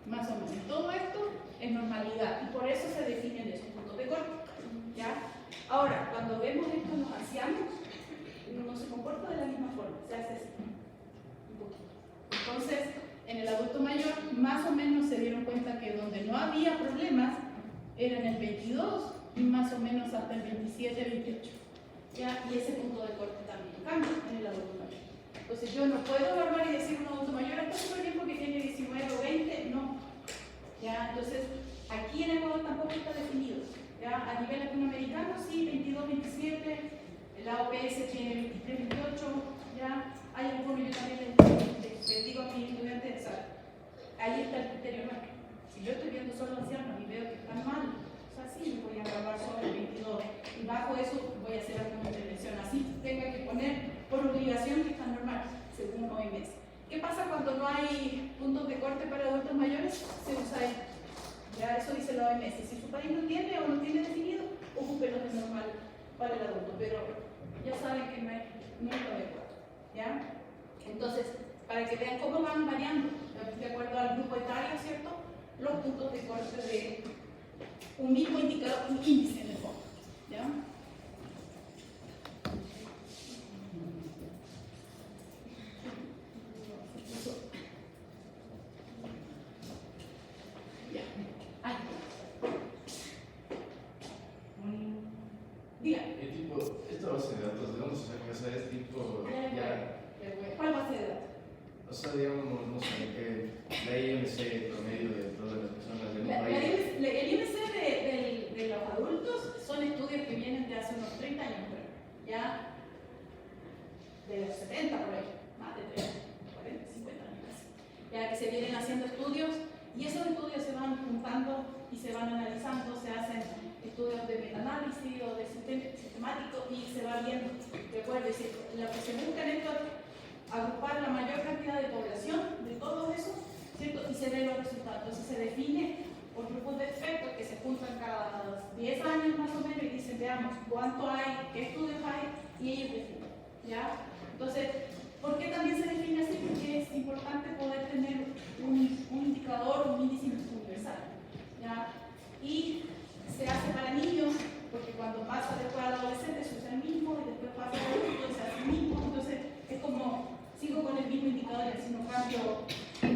más o menos. Todo esto es normalidad y por eso se definen esos puntos de corte, ¿ya? Ahora, cuando vemos esto en los ancianos, no se comporta de la misma forma, se hace así, un poquito. Entonces, en el adulto mayor, más o menos se dieron cuenta que donde no había problemas era en el 22 y más o menos hasta el 27, 28, ¿ya? Y ese punto de corte también cambia en el adulto mayor. Entonces, yo no puedo evaluar y decir un adulto mayor está súper bien porque tiene 19 o 20, no. ¿Ya? Entonces, aquí en Ecuador tampoco está definido. ¿Ya? A nivel latinoamericano sí, 22, 27, la OPS tiene 23, 28, ¿ya? Hay algunos, yo también les digo a mis estudiantes, ahí está el criterio nuestro. Si yo estoy viendo solo ancianos y veo que están mal, o sea, sí, voy a evaluar sobre el 22 y bajo eso voy a hacer alguna intervención. Así tenga que poner por obligación que está normal, según OMS. ¿Qué pasa cuando no hay puntos de corte para adultos mayores? Se usa esto. Ya eso dice la OMS. Si su país no tiene o no tiene definido, ocúpelo de normal para el adulto. Pero ya saben que no es lo adecuado. ¿Ya? Entonces, para que vean cómo van variando, de acuerdo al grupo etario, ¿cierto? Los puntos de corte de un mismo indicador, un índice en el fondo. ¿Ya? Diga. Tipo, esta base de datos, digamos, o sea, es tipo, ya, ¿Cuál base de datos? o sea, digamos, no sé, que la IMC promedio de todas las personas del país. El IMC de los adultos son estudios que vienen de hace unos 30 años, ya de los 70 por ahí, más de 30, 40, 50 años casi, ya que se vienen haciendo estudios y esos estudios se van juntando y se van analizando, se hacen estudios de metaanálisis o de sistemático y se va viendo, de acuerdo, es decir, lo que se busca en esto es agrupar la mayor cantidad de población de todos esos, ¿cierto? Y se ven los resultados, entonces se define por grupos de expertos que se juntan cada 10 años más o menos y dicen, veamos cuánto hay, qué estudios hay y ellos definen, ¿ya? Entonces, ¿por qué también se define así? Porque es importante poder tener un indicador, un índice universal, ¿ya? Y se hace para niños, porque cuando pasa después al adolescente se usa el mismo y después pasa al adulto y se hace el mismo, entonces es como sigo con el mismo indicador y así no cambio el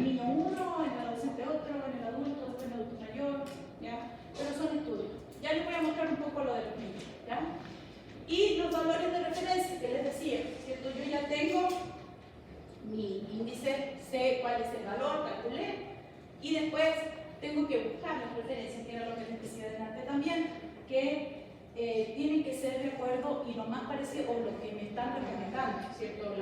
valores de referencia que les decía, ¿cierto? Yo ya tengo mi índice, sé cuál es el valor, calculé, y después tengo que buscar las referencias, que era lo que les decía delante también, que tienen que ser de acuerdo y lo más parecido, o lo que me están recomendando, ¿cierto?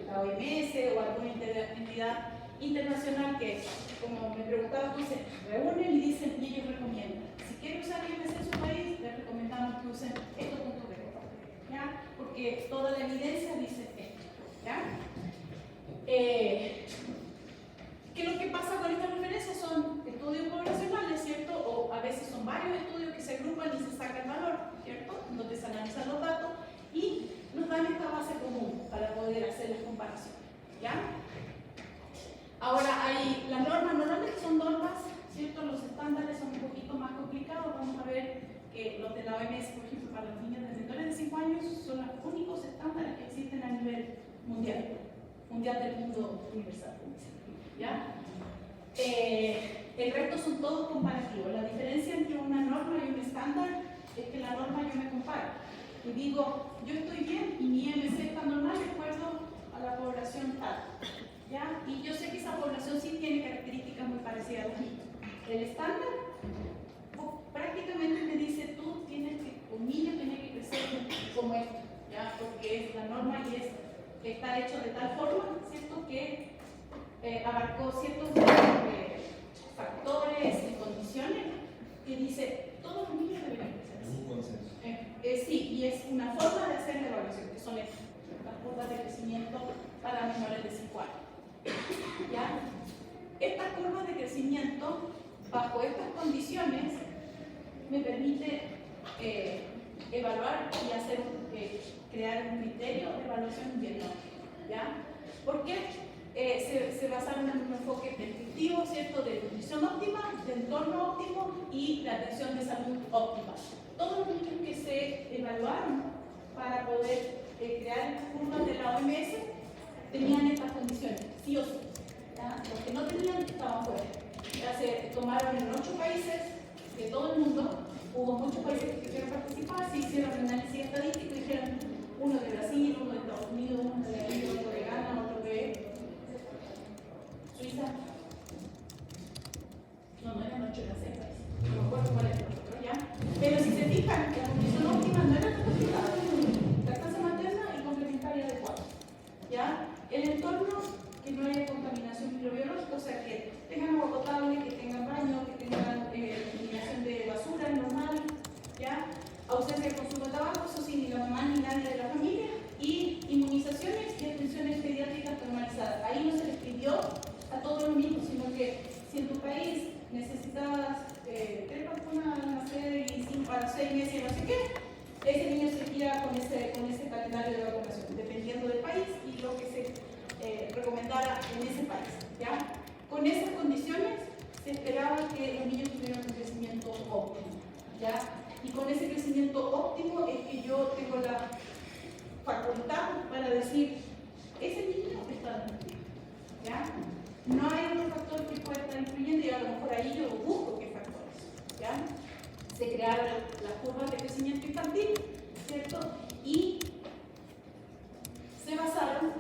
La OMS o alguna entidad internacional que, como me preguntaba, entonces reúnen y dicen, y ellos recomiendan. Si quieren usar IMC en su país, les recomendamos que usen estos puntos de contacto, ¿ya? Porque toda la evidencia dice esto, ¿ya? ¿Qué es lo que pasa con estas referencias? Son estudios poblacionales, ¿cierto? O a veces son varios estudios que se agrupan y se saca el valor, ¿cierto? Donde se analizan los datos y nos dan esta base común para poder hacer las comparaciones, ¿ya? Ahora, hay las normas, normalmente son normas, ¿cierto? Los estándares son un poquito más complicados. Vamos a ver que los de la OMS, por ejemplo, para los niños de menores de 5 años, son los únicos estándares que existen a nivel mundial del mundo universal, ¿ya? El resto son todos comparativos. La diferencia entre una norma y un estándar es que la norma yo me comparo y digo, yo estoy bien y mi IMC está normal de acuerdo a la población tal, ¿ya? Y yo sé que esa población sí tiene características muy parecidas a las mías. El estándar prácticamente me dice, tú tienes que, un niño tiene que crecer como esto, ¿ya? Porque es la norma y está hecho de tal forma, ¿cierto? Que abarcó ciertos factores y condiciones que dice, todos los niños deberían crecer. Es un consenso. Sí, y es una forma de hacer la evaluación, que son estas, las curvas de crecimiento para menores de 5 años. ¿Ya? Estas curvas de crecimiento, bajo estas condiciones, me permite evaluar y hacer crear un criterio de evaluación bien óptimo, ¿ya? Porque se basaron en un enfoque descriptivo, ¿cierto? De nutrición óptima, de entorno óptimo y de atención de salud óptima. Todos los niños que se evaluaron para poder crear las curvas de la OMS tenían estas condiciones, sí o sí, ¿ya? Los que no tenían estaban fuera. Ya se tomaron en 8 países de todo el mundo. Hubo muchos países que quisieron participar, se hicieron un análisis estadístico y dijeron uno de Brasil, uno de Estados Unidos, uno de la India, otro de Ghana, otro de Suiza. No eran 8, eran 6 países. No me acuerdo cuál es el otro, ¿ya? Pero si se fijan, la condición óptima no era capacitada, lactancia materna y complementaria adecuada, ¿ya? El entorno, que no haya contaminación microbiológica, o sea, que tengan agua potable, que tengan baño, que tengan eliminación de basura normal, ¿ya? Ausencia de consumo de tabaco, eso sí, ni la mamá ni nadie de la familia, y inmunizaciones y atenciones pediátricas normalizadas. Ahí no se les pidió a todos los niños, sino que si en tu país necesitabas 3 vacunas al nacer y 5 a 6 meses y no sé qué, ese niño se iría con ese calendario de vacunación, dependiendo del país y lo que se recomendara en ese país, ¿ya? Con esas condiciones se esperaba que los niños tuvieran un crecimiento óptimo, ¿ya? Y con ese crecimiento óptimo es que yo tengo la facultad para decir, ese niño está bien, ¿ya? No hay otro factor que pueda estar influyendo y a lo mejor ahí yo busco qué factores, ¿ya? Se crearon las curvas de crecimiento infantil, ¿cierto? Y se basaron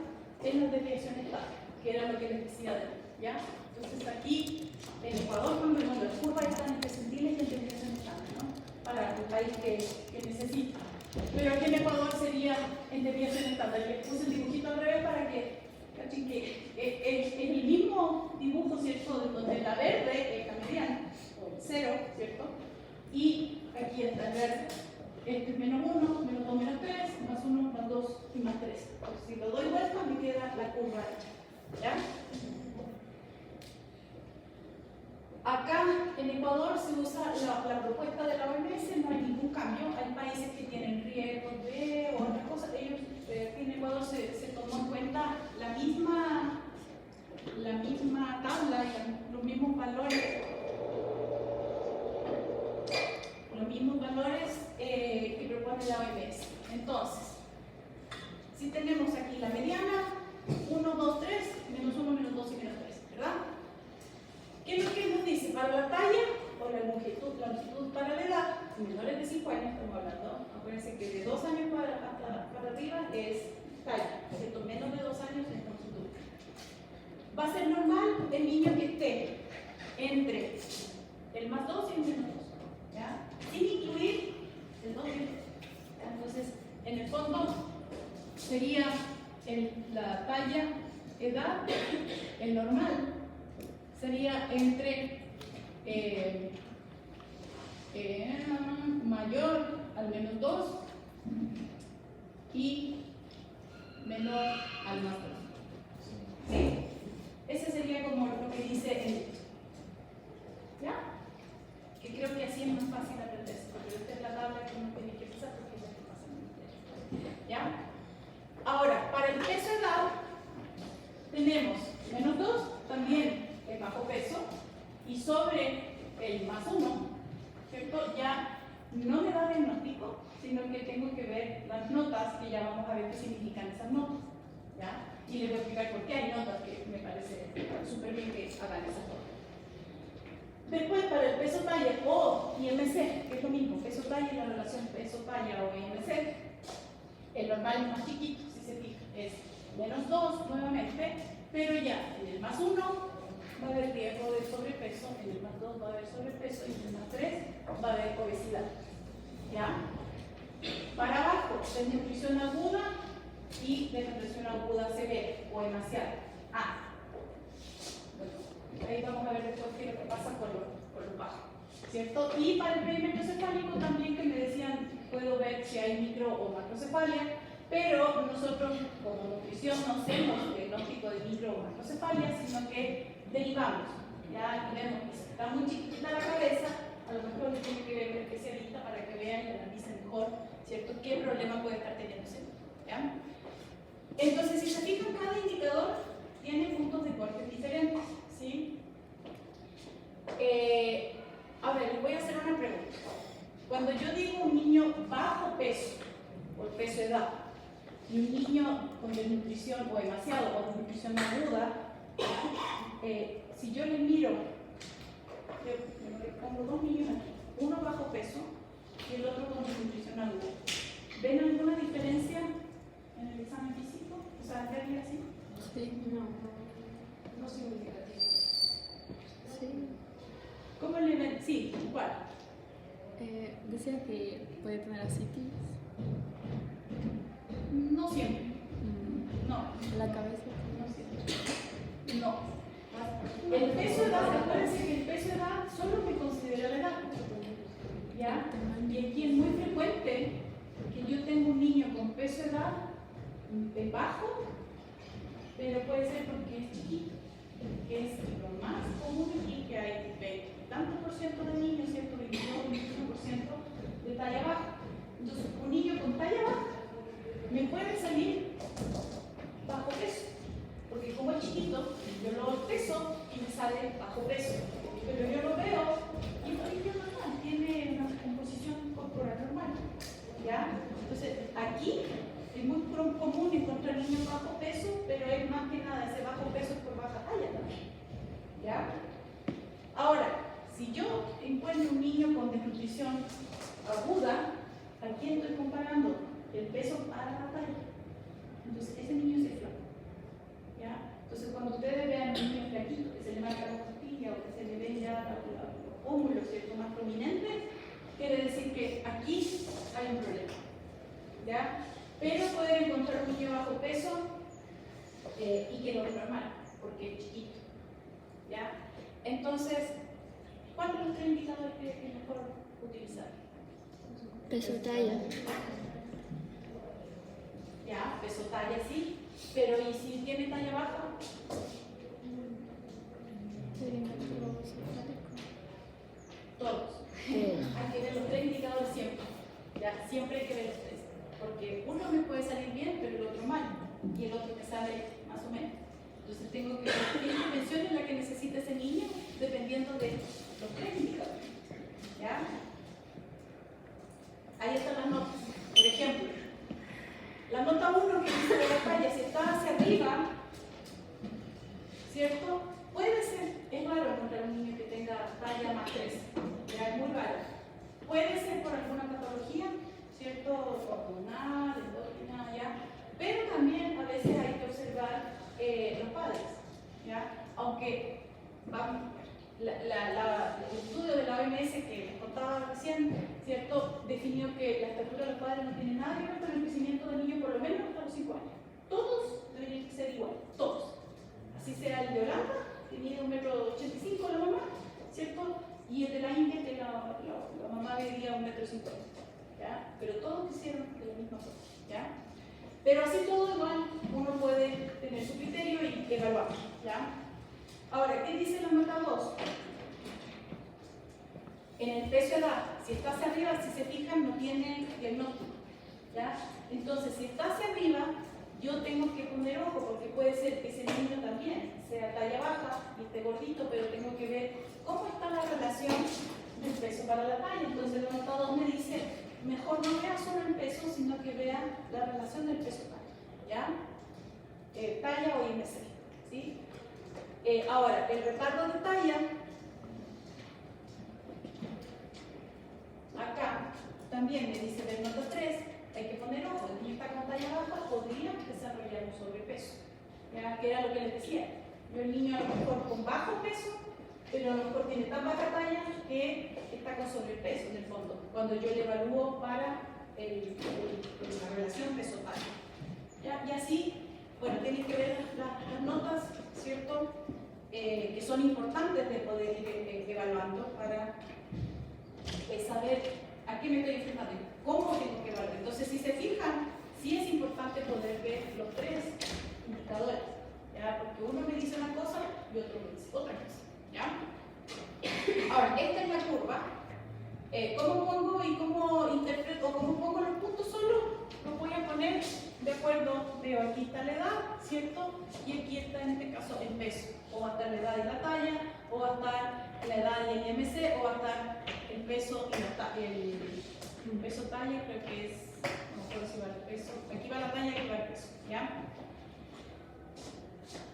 en las desviaciones estándar, que era lo que les decía de ¿ya? Entonces aquí en Ecuador, cuando las curvas están en percentiles y en desviaciones estándar, ¿no? Para el país que necesita. Pero aquí en Ecuador sería en desviación estándar. Les puse el dibujito al revés para que cachen que es el mismo dibujo, ¿cierto? Donde la verde es la mediana, o el 0, ¿cierto? Y aquí está el verde. Este es menos 1, menos 2, menos 3, más 1, más 2 y más 3. Entonces, si lo doy vuelta, me queda la curva hecha, ¿ya? Acá en Ecuador se usa la propuesta de la OMS, no hay ningún cambio. Hay países que tienen riesgos de otras cosas. Ellos, aquí en Ecuador se tomó en cuenta la misma tabla y los mismos valores. Que propone la OMS. Entonces, si tenemos aquí la mediana, 1, 2, 3, menos 1, menos 2 y menos 3, ¿verdad? ¿Qué es lo que nos dice? Para la talla o la longitud para la edad, menores de 5 años estamos hablando, Acuérdense que de 2 años para arriba es talla, ¿cierto? Menos de 2 años es longitud. Va a ser normal el niño que esté entre el más 2 y el menos 2, ¿ya? Sin incluir el 2 y el 2. Entonces, en el fondo, sería la talla, edad, el normal, sería entre mayor al menos 2 y menor al más 2. ¿Sí? Ese sería como lo que dice el texto. ¿Ya? Que creo que así es más fácil aprenderse, porque esta es la tabla que uno tiene que usar porque es la que pasa en el texto. ¿Ya? Ahora, para el peso edad, tenemos menos 2, también el bajo peso, y sobre el más 1, ¿cierto? Ya no me da diagnóstico, sino que tengo que ver las notas, que ya vamos a ver qué significan esas notas, ¿ya? Y les voy a explicar por qué hay notas, que me parece súper bien que hagan esas notas. Después, para el peso talla o IMC, que es lo mismo, peso talla y la relación peso talla o IMC, el normal es más chiquito, si se fija, es menos 2 nuevamente, pero ya en el más 1 va a haber riesgo de sobrepeso, en el más 2 va a haber sobrepeso y en el más 3 va a haber obesidad. ¿Ya? Para abajo, desnutrición aguda y desnutrición aguda severa o demasiada. Bueno, ahí vamos a ver después qué es lo que pasa con los bajos, ¿cierto? Y para el perímetro cefálico también, que me decían, puedo ver si hay micro o macrocefalia, pero nosotros como nutrición no hacemos diagnóstico de micro o macrocefalia, sino que derivamos, ¿ya? Y vemos que si está muy chiquita la cabeza, a lo mejor le tiene que ver un especialista para que vean y analicen mejor, ¿cierto? ¿Qué problema puede estar teniendo ese niño? ¿Ya? Entonces, si se fijan, cada indicador tiene puntos de corte diferentes, ¿sí? A ver, les voy a hacer una pregunta. Cuando yo digo un niño bajo peso, por peso edad, y un niño con desnutrición o demasiado o desnutrición aguda, si yo le miro, pongo 2 niños aquí, uno bajo peso y el otro con desnutrición aguda, ¿ven alguna diferencia en el examen físico? O sea, ¿ven así? Sí. No significativo. Sí. ¿Cómo le ven? Sí, ¿cuál? Decía que puede tener ascitis. No siempre. No. La cabeza. No siempre. No. El peso edad, acuérdense que el peso edad solo me considera la edad. ¿Ya? Y aquí es muy frecuente que yo tenga un niño con peso edad bajo, pero puede ser porque es chiquito, que es lo más común aquí, que hay 20 tantos por ciento de niños, ¿cierto? 22 o 21% de talla baja. Entonces, un niño con talla baja me puede salir bajo peso, porque como es chiquito, yo lo peso y me sale bajo peso, pero yo lo veo y es un niño normal, tiene una composición corporal normal, ¿ya? Entonces, aquí es muy común encontrar niños bajo peso, pero es más que nada ese bajo peso por baja talla también, ¿ya? Ahora, si yo encuentro un niño con desnutrición aguda, ¿a quién estoy comparando? El peso a la talla. Entonces, ese niño es flaco, ¿ya? Entonces, cuando ustedes vean un niño flaquito, que se le marca la costilla o que se le ven ya los pómulos, ¿cierto?, más prominentes, quiere decir que aquí hay un problema, ¿ya? Pero pueden encontrar un niño bajo peso y que no es normal, porque es chiquito, ¿ya? Entonces, ¿cuáles son los 3 indicadores que es mejor utilizar? Peso talla. Ya, peso talla sí, pero ¿y si tiene talla baja? Todos. Hay que ver los 3 indicadores siempre. Ya, siempre hay que ver los 3. Porque uno me puede salir bien, pero el otro mal. Y el otro me sale más o menos. Entonces tengo que ver qué intervención es la que necesita ese niño, dependiendo de los 3 indicadores. ¿Ya? Ahí están las notas. Por ejemplo, la nota 1 que dice de la talla, si está hacia arriba, ¿cierto? Puede ser, es raro encontrar un niño que tenga talla más 3, ya es muy raro. Puede ser por alguna patología, ¿cierto? Hormonal, endógena, ¿ya? Pero también a veces hay que observar los padres, ¿ya? Aunque el estudio de la OMS que les contaba recién, ¿cierto? Definió que la estatura de los padres no tiene nada que ver con el crecimiento del niño por lo menos hasta los 5 años. Todos deberían ser iguales, todos. Así sea el de Holanda, que mide 1,85 m la mamá, ¿cierto? Y el de la India, que la mamá medía 1,50 m, ¿ya? Pero todos hicieron de la misma forma, ¿ya? Pero así todo igual uno puede tener su criterio y evaluar, ¿ya? Ahora, ¿qué dice la nota 2? En el peso edad, si está hacia arriba, si se fijan, no tiene diagnóstico, ¿ya? Entonces, si está hacia arriba, yo tengo que poner ojo, porque puede ser que ese niño también sea talla baja y esté gordito, pero tengo que ver cómo está la relación del peso para la talla. Entonces, la nota 2 me dice, mejor no vea solo el peso, sino que vea la relación del peso-talla, ¿ya? Talla o IMC, ¿sí? Ahora, el reparto de talla, acá también me dice del nota 3, hay que poner ojo, el niño está con talla baja, podría desarrollar un sobrepeso, ¿ya? Que era lo que les decía. Yo el niño a lo mejor con bajo peso, pero a lo mejor tiene tan baja talla que está con sobrepeso en el fondo, cuando yo le evalúo para la relación peso-talla. ¿Ya? Y así, bueno, tienen que ver las notas, ¿cierto? Que son importantes de poder ir evaluando para saber a qué me estoy enfrentando, cómo tengo que evaluar. Entonces, si se fijan, sí es importante poder ver los 3 indicadores, ¿ya? Porque uno me dice una cosa y otro me dice otra cosa, ¿ya? Ahora, esta es la curva. ¿Cómo pongo y cómo interpreto o cómo pongo los puntos solo? Los voy a poner de acuerdo, veo aquí está la edad, ¿cierto? Y aquí está en este caso el peso, o va a estar la edad y la talla, o va a estar la edad y el IMC, o va a estar el peso y el peso talla, creo que es, no me acuerdo si va el peso, aquí va la talla y aquí va el peso, ¿ya?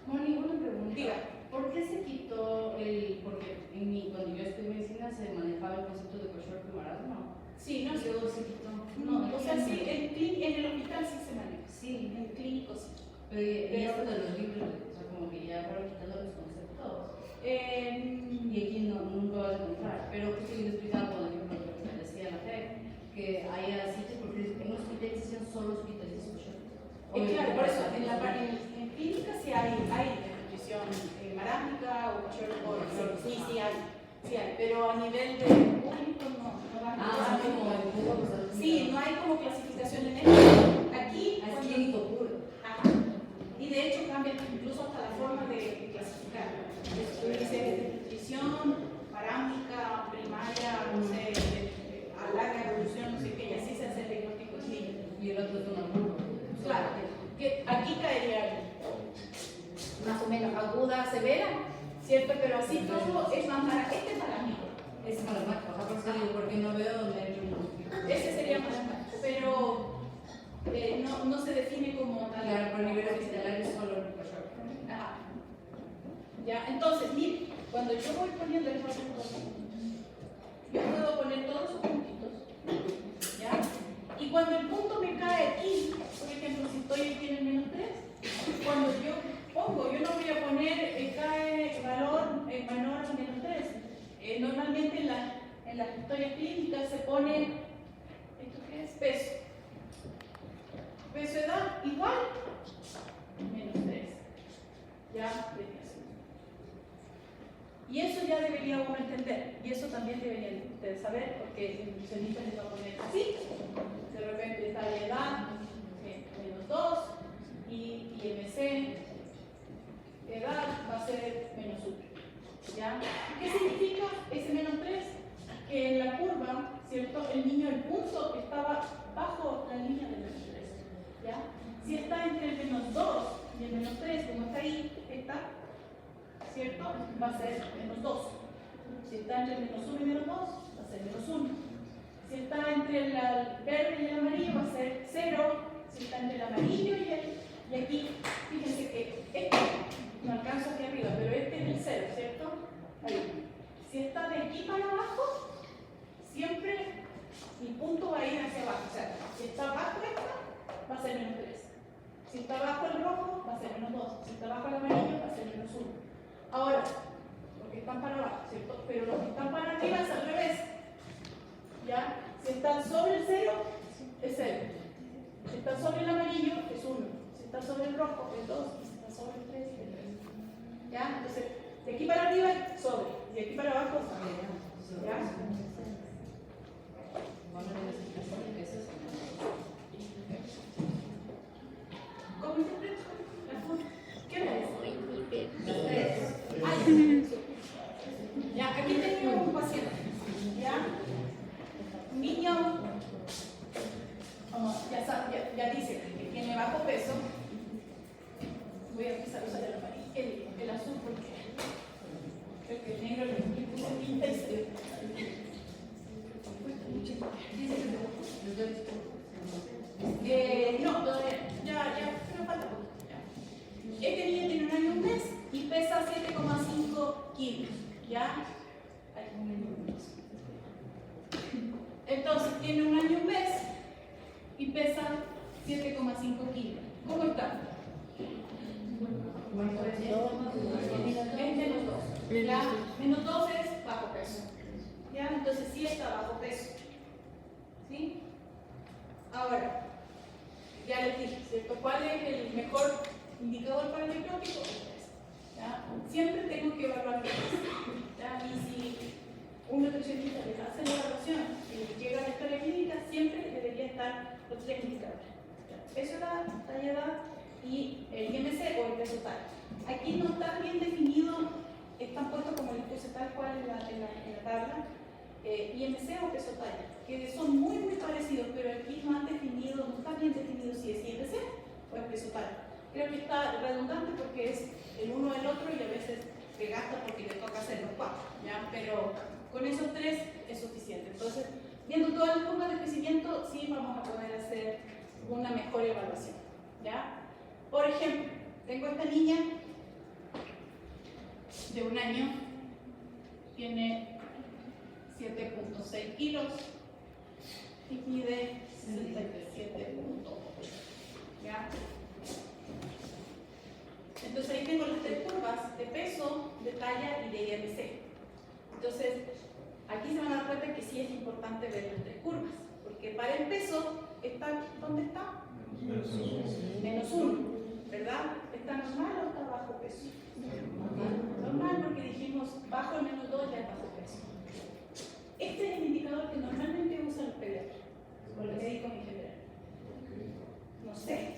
Moni, una pregunta. Diga. ¿Por qué se quitó porque cuando yo estudié medicina se manejaba el concepto de kwashiorkor y marasmo? Sí, no sé. Luego se quitó. No, o sea, sí, en el hospital sí se maneja, sí, en el clínico sí. Pero y esto de los libros, o sea, como que ya fueron quitando los conceptos. Y aquí nunca vas a encontrar. Pero justo yo explicaba, por ejemplo, lo que me decía la FED, que hay sitios, porque en hospitalización solo hospitalización kwashiorkor. Claro, por eso, en clínica sí hay nutrición marásmica o kwashiorkor, sí, sí hay, pero a nivel de público no va a como el público. Sí, no hay como clasificación en esto. Aquí es clínico puro. Ajá. Y de hecho cambia incluso hasta la forma de clasificar. Dice de nutrición, marásmica, primaria, no sé, a larga evolución, no sé qué, y así se hace el diagnóstico clínico. Y el otro es una curva. Claro, que aquí caería más o menos aguda, severa, ¿cierto? Pero así todo es más para, este es para mí. Es para más, por eso digo, porque no veo donde hay un... Ese sería más, pero no se define como tal. Claro, por nivel hospitalario solo el kwashiorkor. Ajá. Ya, entonces, miren, cuando yo voy poniendo el punto, yo puedo poner todos sus puntitos, ¿ya? Y cuando el punto me cae aquí, por ejemplo, si estoy aquí en el menos 3, cuando yo pongo, yo no voy a poner cae valor menor a menos 3. Normalmente en las historias clínicas se pone, ¿esto qué es? Peso. Peso edad igual, menos 3. Ya, y eso ya debería uno entender, y eso también deberían ustedes saber, porque el nutricionista les va a poner así, de repente está la edad, menos 2, y IMC, edad va a ser menos 1. ¿Ya? ¿Qué significa ese menos 3? Que en la curva, ¿cierto? El niño, el punto estaba bajo la línea del menos 3. ¿Ya? Si está entre el menos 2 y el menos 3, como está ahí, está, ¿cierto? Va a ser menos 2. Si está entre el menos 1 y menos 2, va a ser menos 1. Si está entre el verde y el amarillo, va a ser 0. Si está entre el amarillo y aquí, fíjense que este no alcanzo aquí arriba, pero este es el 0, ¿cierto? Ahí. Si está de aquí para abajo, siempre mi punto va a ir hacia abajo. O sea, está sobre el 0, es 0. Si está sobre el amarillo, es 1. Si está sobre el rojo, es 2. Y si está sobre el 3, es 3. ¿Ya? Entonces, de aquí para arriba, sobre. Y de aquí para abajo, sobre. ¿Ya? ¿Cómo interpreto la foto? ¿Qué hora es? Ya, aquí tengo un paciente. ¿Ya? Un niño, como ya dice que tiene bajo peso. Voy a empezar a usar el amarillo, el azul, porque creo que el negro le puse pintas. No, todavía, ya, pero falta poco. Ya. Este niño tiene 1 año y 1 mes y pesa 7,5 kilos. ¿Ya? Entonces, tiene 1 año y 1 mes y pesa 7,5 kilos. ¿Cómo está? Es menos 2. ¿Ya? Menos 2 es bajo peso. ¿Ya? Entonces, sí está bajo peso. ¿Sí? Ahora, ya les dije, ¿cierto? ¿Cuál es el mejor indicador para el diagnóstico? ¿Ya? Siempre tengo que evaluar el peso. ¿Ya? Y si un nutricionista les hace la evaluación y llega a la historia clínica, siempre debería estar los 3 indicadores. Peso, edad, talla, edad y el IMC o el peso tal. Aquí no están bien definidos, están puestos como el peso tal cual en la tabla. IMC o peso talla, que son muy parecidos, pero aquí no han definido, no está bien definido si es IMC o es peso talla. Creo que está redundante porque es el uno o el otro y a veces te gasta porque te toca hacer los 4, ¿ya? Pero con esos 3 es suficiente. Entonces, viendo todas las curvas de crecimiento, sí vamos a poder hacer una mejor evaluación, ¿ya? Por ejemplo, tengo esta niña de 1 año, tiene 7,6 kilos y mide 67,8. ¿Ya? Entonces ahí tengo las 3 curvas de peso, de talla y de IMC. Entonces aquí se van a dar cuenta que sí es importante ver las 3 curvas, porque para el peso está, ¿dónde está? Menos 1, ¿verdad? ¿Está normal o está bajo peso? Normal, porque dijimos bajo el menos 2 ya es bajo peso. Este es el indicador que normalmente usan los pediatras, o los médicos en general. No sé,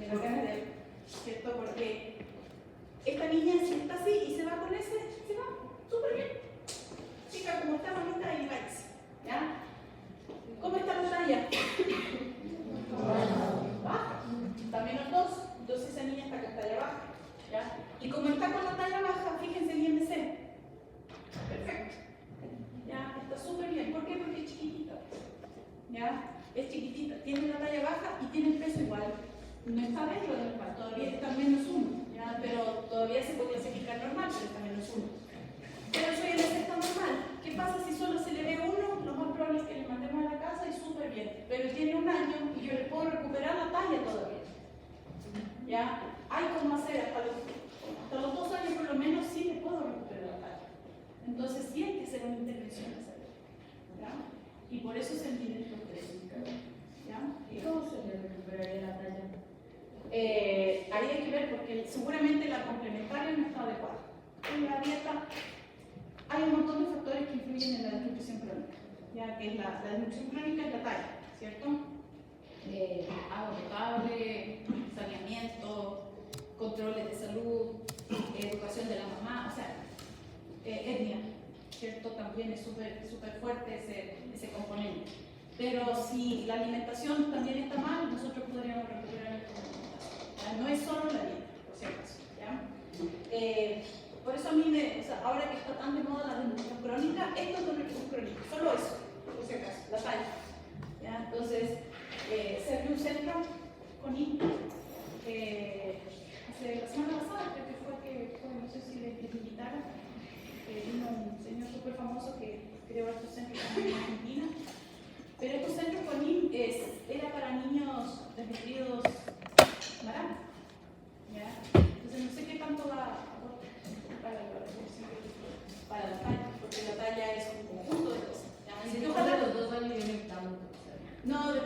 me lo ganas de él, ¿cierto? Porque esta niña si está así y se va con ese, se va súper bien. Chica, como está bonita y vais, ¿ya? ¿Cómo está la talla? Baja, está menos 2, entonces esa niña está con talla baja, ¿ya? Y como está con la talla baja, fíjense el IMC. Perfecto. ¿Ya? Está súper bien. ¿Por qué? Porque es chiquitita. ¿Ya? Es chiquitita. Tiene una talla baja y tiene el peso igual. No está dentro del normal. Todavía está menos 1. ¿Ya? Pero todavía se puede clasificar normal, pero está menos 1. Pero eso ya no está normal. ¿Qué pasa si solo se le ve 1? Lo más probable es que le mandemos a la casa y súper bien. Pero tiene 1 año y yo le puedo recuperar la talla todavía. ¿Ya? Hay cómo hacer hasta los 2 años por lo menos sí le puedo recuperar la talla. Entonces sí hay que hacer una intervención a esa edad, ¿ya? Y por eso se miden los 3 indicadores, ¿ya? ¿Y cómo se le recuperaría la talla? Ahí hay que ver porque seguramente la complementaria no está adecuada. En la dieta hay un montón de factores que influyen en la desnutrición crónica, ya que es la desnutrición crónica es la talla, ¿cierto? Agua potable, saneamiento, controles de salud, educación de la mamá, o sea, etnia, ¿cierto? También es súper fuerte ese componente. Pero si la alimentación también está mal, nosotros podríamos recuperar el alimentación. No es solo la dieta, por si acaso, ¿ya? Por eso a mí, ahora que está tan de moda la desnutrición crónica, esto es desnutrición crónica, solo eso, por si acaso, la talla. ¿Ya? Entonces, se abrió un centro con INTA, hace la semana pasada, creo que fue, no sé si les invitaron, vino un señor súper famoso que creó estos centros en Argentina. Pero estos centros con IN era para niños desnutridos baratos. ¿Ya? Entonces no sé qué tanto va para la talla, porque la talla es un conjunto de cosas. Si después de los 2 años viene tan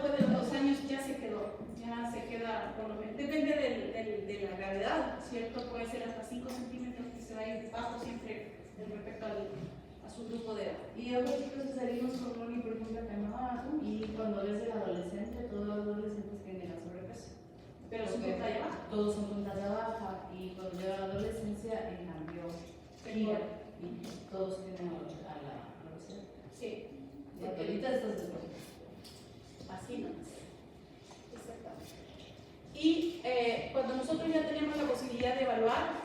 después de los 2 años ya se queda, por lo menos, depende de la gravedad, ¿cierto? Puede ser hasta 5 centímetros que se va a ir bajo siempre respecto a su grupo de edad. Y ahora chicos salimos con Ronnie, por ejemplo, acá en Navarra, y cuando ves el adolescente, todos los adolescentes tienen sobrepeso. Pero son de talla baja. Todos son con talla baja, y cuando llega la adolescencia, en cambio, gira, y todos tienen a la obesidad. Sí. Porque ahorita estás después. Así nomás. Exactamente. Y cuando nosotros ya tenemos la posibilidad de evaluar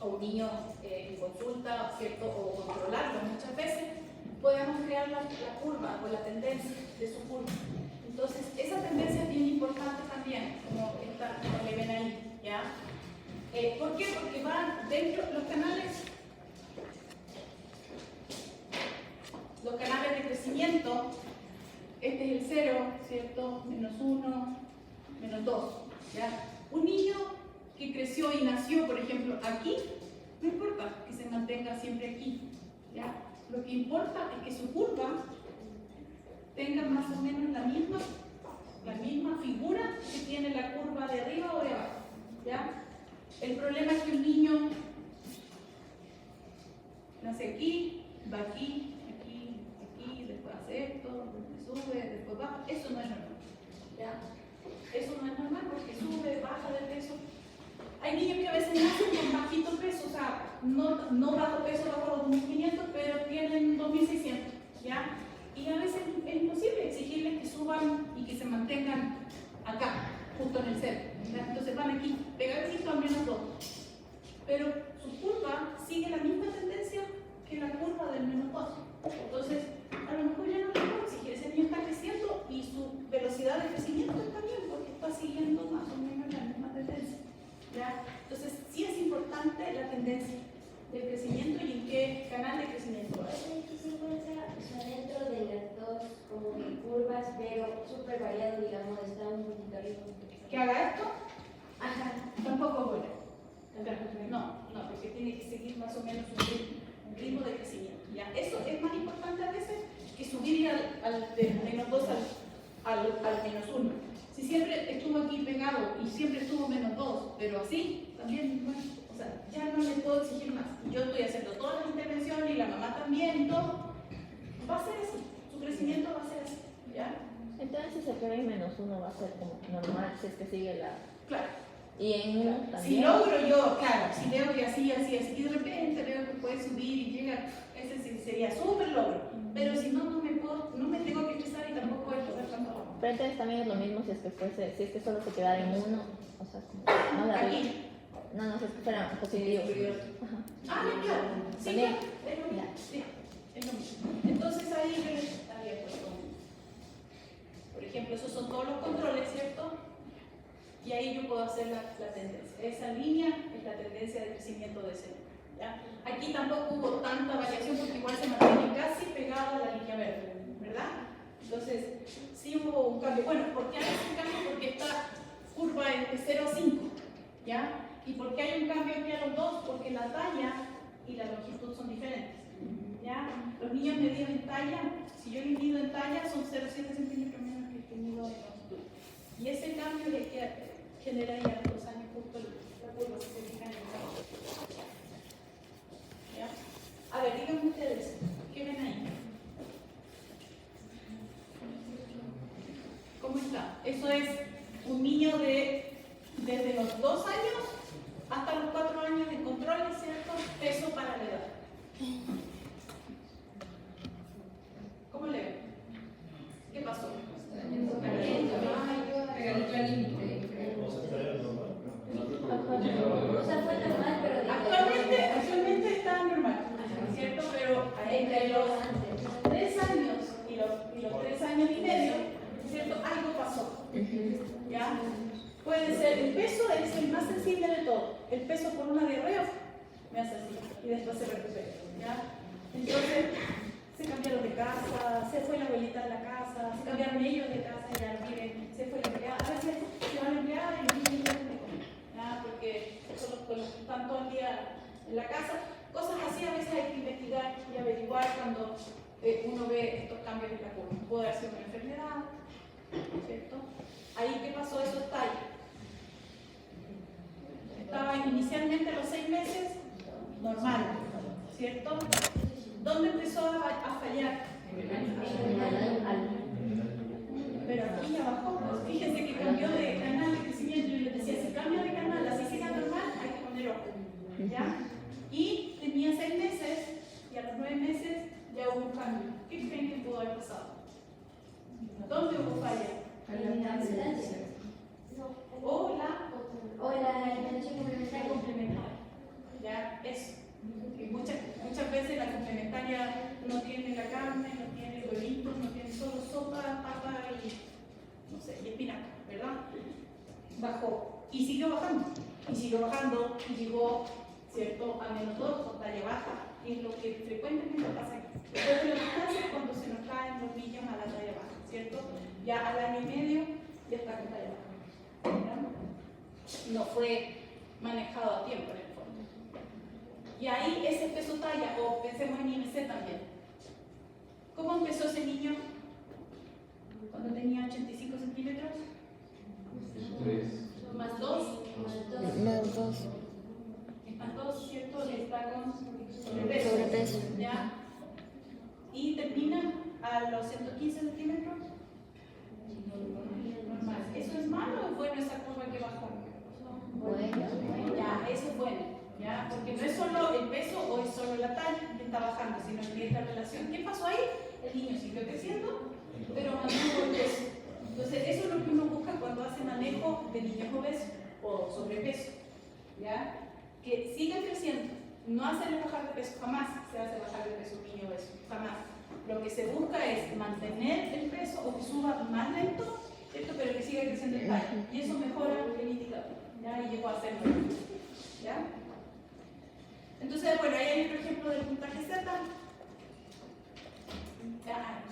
a un niño en consulta, ¿cierto? O controlarlo muchas veces, podemos crear la curva o la tendencia de su curva. Entonces, esa tendencia es bien importante también, como esta que ven ahí, ¿ya? ¿Por qué? Porque van dentro los canales de crecimiento. Este es el 0, ¿cierto? -1, -2, ¿ya? Un niño que creció y nació, por ejemplo, aquí, no importa que se mantenga siempre aquí, ¿ya? Lo que importa es que su curva tenga más o menos la misma figura que tiene la curva de arriba o de abajo, ¿ya? El problema es que un niño nace aquí, va aquí, después hace esto, sube, después baja. Eso no es normal, ¿ya? Eso no es normal porque sube, baja de peso. Hay niños que a veces nacen con bajito peso, o sea, no bajo peso, bajo los 2.500, pero tienen 2.600, ¿ya? Y a veces es imposible exigirles que suban y que se mantengan acá, justo en el 0. ¿Ya? Entonces van aquí, pegaditos al -2. Pero su curva sigue la misma tendencia que la curva del -2. Entonces, a lo mejor ya no le puedo exigir, ese niño está creciendo y su velocidad de crecimiento está bien porque está siguiendo más o menos la misma tendencia, ¿ya? Entonces, sí es importante la tendencia del crecimiento y en qué canal de crecimiento va. Sí puede ser, o sea, dentro de las dos como que curvas, pero súper variado, digamos, está un poquito arriba. ¿Que haga esto? Ajá. Tampoco es bueno. No, porque tiene que seguir más o menos un ritmo de crecimiento, ¿ya? Eso es más importante a veces que subir del -2 al -1. Si siempre estuvo aquí pegado y siempre estuvo -2, pero así, también, bueno, o sea, ya no le puedo exigir más. Yo estoy haciendo todas las intervenciones y la mamá también y todo. Va a ser así, su crecimiento va a ser así, ¿ya? Entonces el que ve -1 va a ser como normal si es que sigue la... Claro. Y en 1 también. Si logro yo, claro, si veo que así, y de repente veo que puede subir y llega, ese sí sería súper logro. Pero si no, no me tengo que estresar y tampoco voy a poder tanto. Pero entonces también es lo mismo si es que solo se quedara en 1, o sea, como, no de arriba. Aquí. No, si es que fuera positivo. Ajá. Ah, claro. Sí, También. claro, es lo mismo. Sí, es lo mismo. Entonces ahí yo les había puesto, por ejemplo, esos son todos los controles, ¿cierto? Y ahí yo puedo hacer la tendencia. Esa línea es la tendencia de crecimiento de ese niño, ¿ya? Aquí tampoco hubo tanta variación porque igual se mantiene casi pegada a la línea verde, ¿verdad? Entonces, sí hubo un cambio. Bueno, ¿por qué hay un cambio? Porque esta curva es de 0 a 5, ¿ya? ¿Y por qué hay un cambio aquí a los dos? Porque la talla y la longitud son diferentes, ¿ya? Los niños medidos en talla, si yo les mido en talla, son 0,7 centímetros menos que el que mido en longitud. Y ese cambio es el que genera ya 2 años justo la curva, si se fijan en el cambio. ¿Ya? A ver, díganme ustedes, ¿qué ven ahí? ¿Cómo está? Eso es un niño desde los 2 años hasta los 4 años en control, ¿cierto? Peso para la edad. ¿Cómo le ven? ¿Qué pasó? O sea, fue normal, pero... Actualmente está normal, ¿cierto? Pero entre los 3 años y los 3 años y medio, ¿cierto? Algo pasó, ¿ya? Puede ser, el peso es el más sensible de todo. El peso por una diarrea me hace así y después se recupera, ¿ya? Entonces, se cambiaron de casa, se fue la abuelita de la casa, se cambiaron ellos de casa, ya miren, se fue la empleada, a veces se van a emplear y los niños no tienen de comer, ¿ya? Porque están todo el día en la casa. Cosas así a veces hay que investigar y averiguar cuando uno ve estos cambios en la curva. Puede ser una enfermedad, ¿cierto? Ahí, ¿qué pasó? Eso está ahí. Estaba inicialmente a los 6 meses, normal, ¿cierto? ¿Dónde empezó a fallar? Pero aquí abajo, pues, fíjense que cambió de canal de crecimiento. Yo les decía, si cambia de canal, así siga normal, hay que poner ojo, ¿ya? Y tenía 6 meses, y a los 9 meses ya hubo un cambio. ¿Qué creen que pudo haber pasado? ¿Dónde hubo falla? O la alimentación complementaria. Ya, eso. Y muchas veces la complementaria no tiene la carne, no tiene huevitos, no tiene solo sopa, papa y, no sé, y espinaca, ¿verdad? Bajó. Y siguió bajando. Y llegó, ¿cierto?, a -2 con talla baja. Y es lo que frecuentemente pasa aquí. Después de la lactancia es cuando se nos caen los niños a la talla baja, ¿cierto? Ya al año y medio ya está con talla baja, ¿verdad? No fue manejado a tiempo en el fondo. Y ahí ese peso talla, o pensemos en IMC también. ¿Cómo empezó ese niño cuando tenía 85 centímetros? 3. Más 2. Más 2. Más 2, ¿cierto? Está con sobrepeso. ¿Ya? Y termina a los 115 centímetros. Normal. ¿Eso es malo o es bueno esa curva que bajó? Bueno. Ya, eso es bueno. ¿Ya? Porque no es solo el peso o es solo la talla que está bajando, sino que esta relación. ¿Qué pasó ahí? El niño siguió creciendo, pero mantuvo el peso. Entonces, eso es lo que uno busca cuando hace manejo de niños obesos o sobrepeso. ¿Ya? Que sigan creciendo. No hacerles bajar de peso, jamás se hace bajar de peso un niño obeso, jamás. Lo que se busca es mantener el peso o que suba más lento, ¿cierto? Pero que siga creciendo el talla. Y eso mejora el indicador. ¿Ya? Y llegó a ser normal. ¿Ya? Entonces, bueno, ahí hay otro ejemplo del puntaje Z. Aquí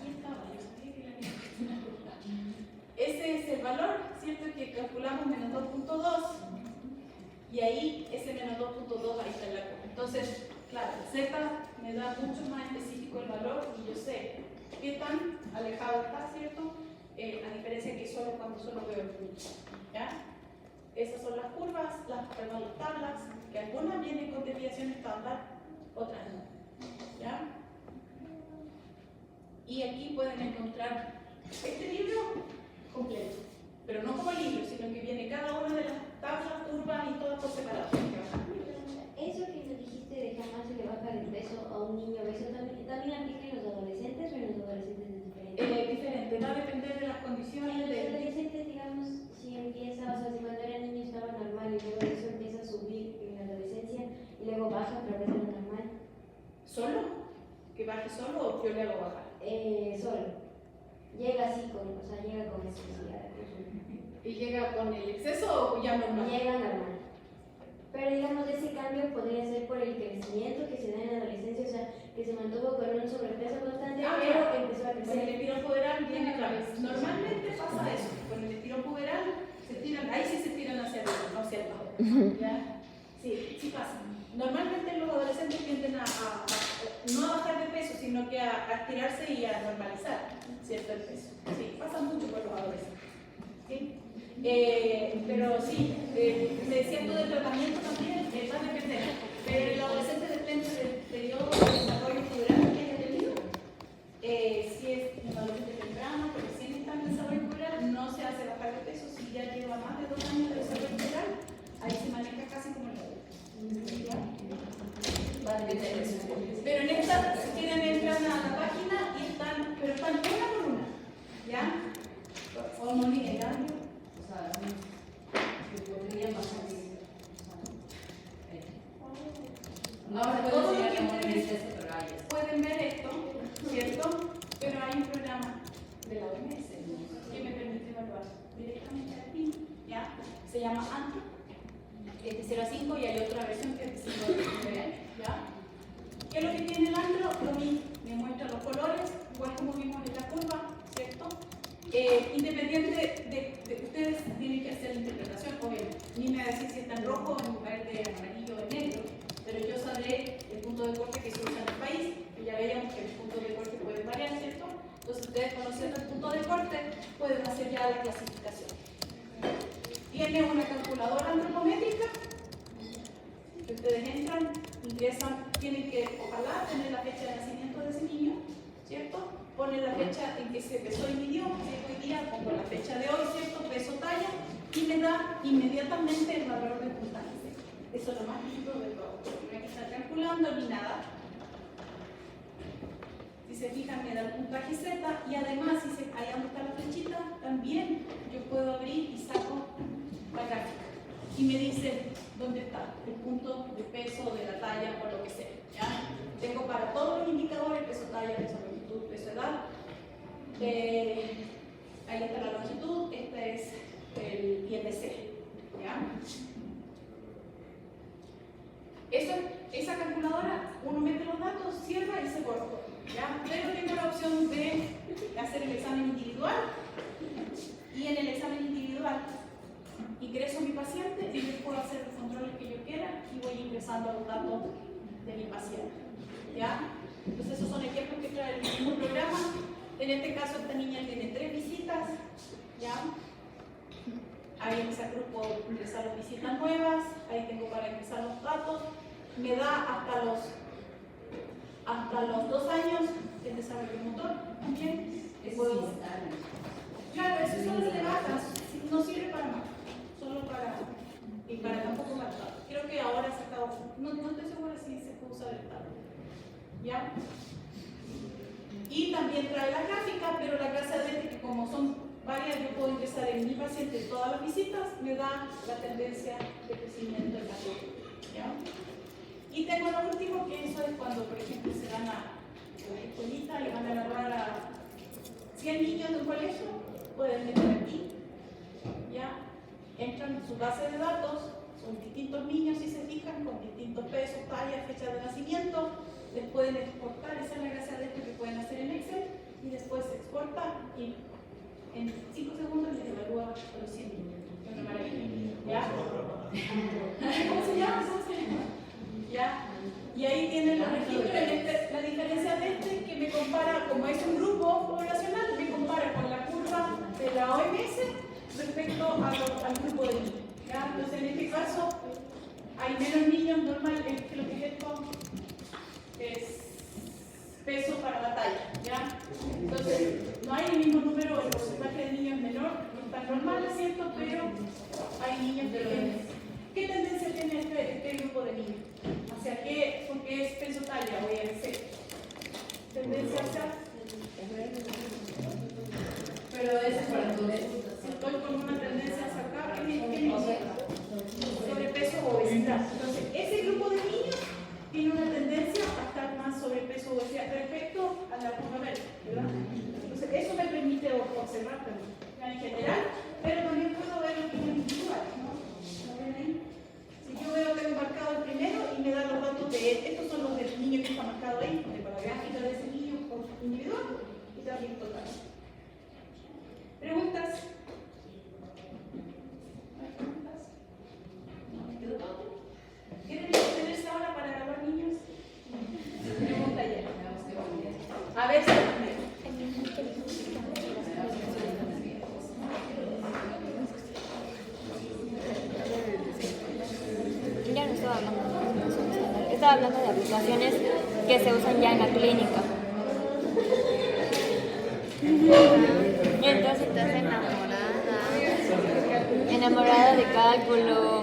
estaba, yo sabía que la misma. Ese es el valor, ¿cierto? Que calculamos -2.2. Y ahí, ese -2.2, ahí está la curva. Entonces, claro, Z me da mucho más específico el valor y yo sé qué tan alejado está, ¿cierto? A diferencia que solo cuando solo veo el punto. ¿Ya? Esas son las curvas, las tablas, que algunas vienen con desviación estándar, otras no. ¿Ya? Y aquí pueden encontrar este libro completo, pero no como libro, sino que viene cada una de las tablas, curvas y todo por separado. Eso que nos dijiste de jamás se le baja el peso a un niño obeso, ¿también aplica en los adolescentes o en los adolescentes es diferente? Diferente, va a depender de las condiciones. En los adolescentes, digamos, si empieza, o sea, si cuando era niño estaba normal y luego eso empieza a subir en la adolescencia y luego baja otra vez a lo normal. ¿Solo? ¿Que baje solo o yo le hago bajar? Solo. Llega así, o sea, llega con eso. ¿Y llega con el exceso o ya normal? Llega normal. Pero digamos, ese cambio podría ser por el crecimiento que se da en la adolescencia, o sea, que se mantuvo con un sobrepeso constante, pero empezó a Con el crecer. estirón puberal viene otra vez. Normalmente pasa eso. Con el estirón puberal se tiran, ahí sí se tiran hacia arriba, no hacia abajo. ¿Ya? Sí, sí pasa. Normalmente los adolescentes tienden a no a bajar de peso, sino que a estirarse y a normalizar, ¿cierto? El peso. Sí, pasa mucho con los adolescentes. ¿Sí? Pero sí, me decía tú del tratamiento también, va a depender. Pero el adolescente depende del periodo de desarrollo puberal que haya tenido. Si es un adolescente temprano, pero si está en desarrollo puberal, no se hace bajar de peso. Si ya lleva más de 2 años de desarrollo puberal, ahí se maneja casi como el adulto. ¿Ya? Va a depender de eso. Pero en esta, si quieren, entran a la página y están, pero están una por una. ¿Ya? Hormonización. O sea, se podría bajar. Ahora, puedo todo lo enseñar que cómo ustedes dice esto, pero ahí está. pueden ver esto, ¿cierto? Pero hay un programa de la OMS que me permite evaluar directamente aquí, ¿ya? Se llama ANTRO, es de 0 a 5 y hay otra versión que es de 5 a 9 años, ¿ya? ¿Qué es lo que tiene el ANTRO? Lo mismo, me muestra los colores, igual como vimos en la curva, ¿cierto? Independiente de ustedes tienen que hacer la interpretación, obviamente. Ni me va a decir si está en rojo, en verde, en amarillo o en negro, pero yo sabré el punto de corte que se usa en el país, y ya veíamos que el punto de corte puede variar, ¿cierto? Entonces ustedes conociendo el punto de corte, pueden hacer ya la clasificación. Tiene una calculadora antropométrica, que ustedes entran, ingresan, tienen que, ojalá, tener la fecha de nacimiento de ese niño, ¿cierto? Ponen la fecha en que se pesó y midió, ¿cierto? Hoy día pongo la fecha de hoy, ¿cierto? Peso, talla, y me da inmediatamente el valor del puntaje. Eso es lo más lindo de todo. No hay que estar calculando ni nada. Si se fijan, me da el puntaje Z, y además, si ahí donde está la flechita, también yo puedo abrir y saco la gráfica. Y me dice dónde está el punto de peso, de la talla o lo que sea. ¿Ya? Tengo para todos los indicadores: peso, talla, peso, longitud, peso, edad. Ahí está la longitud, este es el IMC. ¿Ya? Esa calculadora, uno mete los datos, cierra y se borra. ¿Ya? Pero tengo la opción de hacer el examen individual, y en el examen individual ingreso a mi paciente y yo puedo hacer los controles que yo quiera y voy ingresando los datos de mi paciente. ¿Ya? Entonces esos son ejemplos que trae el mismo programa. En este caso esta niña tiene 3 visitas. ¿Ya? Ahí en ese grupo ingresar las visitas nuevas, ahí tengo para ingresar los datos. Me da hasta los 2 años el desarrollo motor también. Claro, eso solo se le baja, no sirve para más, solo para, y para tampoco para todo. Creo que ahora se acabó, no estoy segura si se puede usar el tablet. ¿Ya? Y también trae la gráfica, pero la gracia de este, que como son varias, yo puedo ingresar en mi paciente todas las visitas, me da la tendencia de crecimiento en la curva. ¿Ya? Y tengo lo último, que eso es cuando, por ejemplo, se van a la escuelita y van a agarrar a 100 niños de un colegio, pueden meter aquí, ¿ya? Entran en su base de datos, son distintos niños, si se fijan, con distintos pesos, tallas, fechas de nacimiento, les pueden exportar. Esa es la gracia de esto, que pueden hacer en Excel, y después se exporta y en 5 segundos les evalúa a los 100 niños. Es una maravilla. ¿Ya? ¿Cómo se llama? ¿Ya? Y ahí tienen los registros. La diferencia de este es que me compara, como es un grupo poblacional, me compara con la curva de la OMS respecto al grupo de niños. ¿Ya? Entonces, en este caso, hay menos niños, normal, que lo que es esto es peso para la talla. ¿Ya? Entonces, no hay el mismo número, el porcentaje de niños menor, no está normal, es cierto, pero hay niños que tienen. ¿Qué tendencia tiene este grupo de niños? ¿Hacia qué? Porque es peso talla o IMC. ¿Tendencia hacia? Pero eso es para todos. Si estoy con una tendencia hacia acá, ¿qué me dice? Sobrepeso o obesidad. Entonces, ese grupo de niños tiene una tendencia a estar más sobrepeso o obesidad respecto a la curva verde, ¿verdad? Entonces, eso me permite observar también, en general, pero también puedo ver los niños individuales, ¿no? Si yo veo que tengo marcado el primero y me da los datos de él, estos son los del niño que está marcado ahí, de la gráfica de ese niño por individual y también total. ¿Preguntas? ¿Hay preguntas? No, me quedó todo. ¿Quieren detenerse ahora para grabar niños? Pregunta ya. A ver si Ya no estaba hablando de aplicaciones estándar, estaba hablando de aplicaciones que se usan ya en la clínica. Y entonces estás enamorada de cálculo.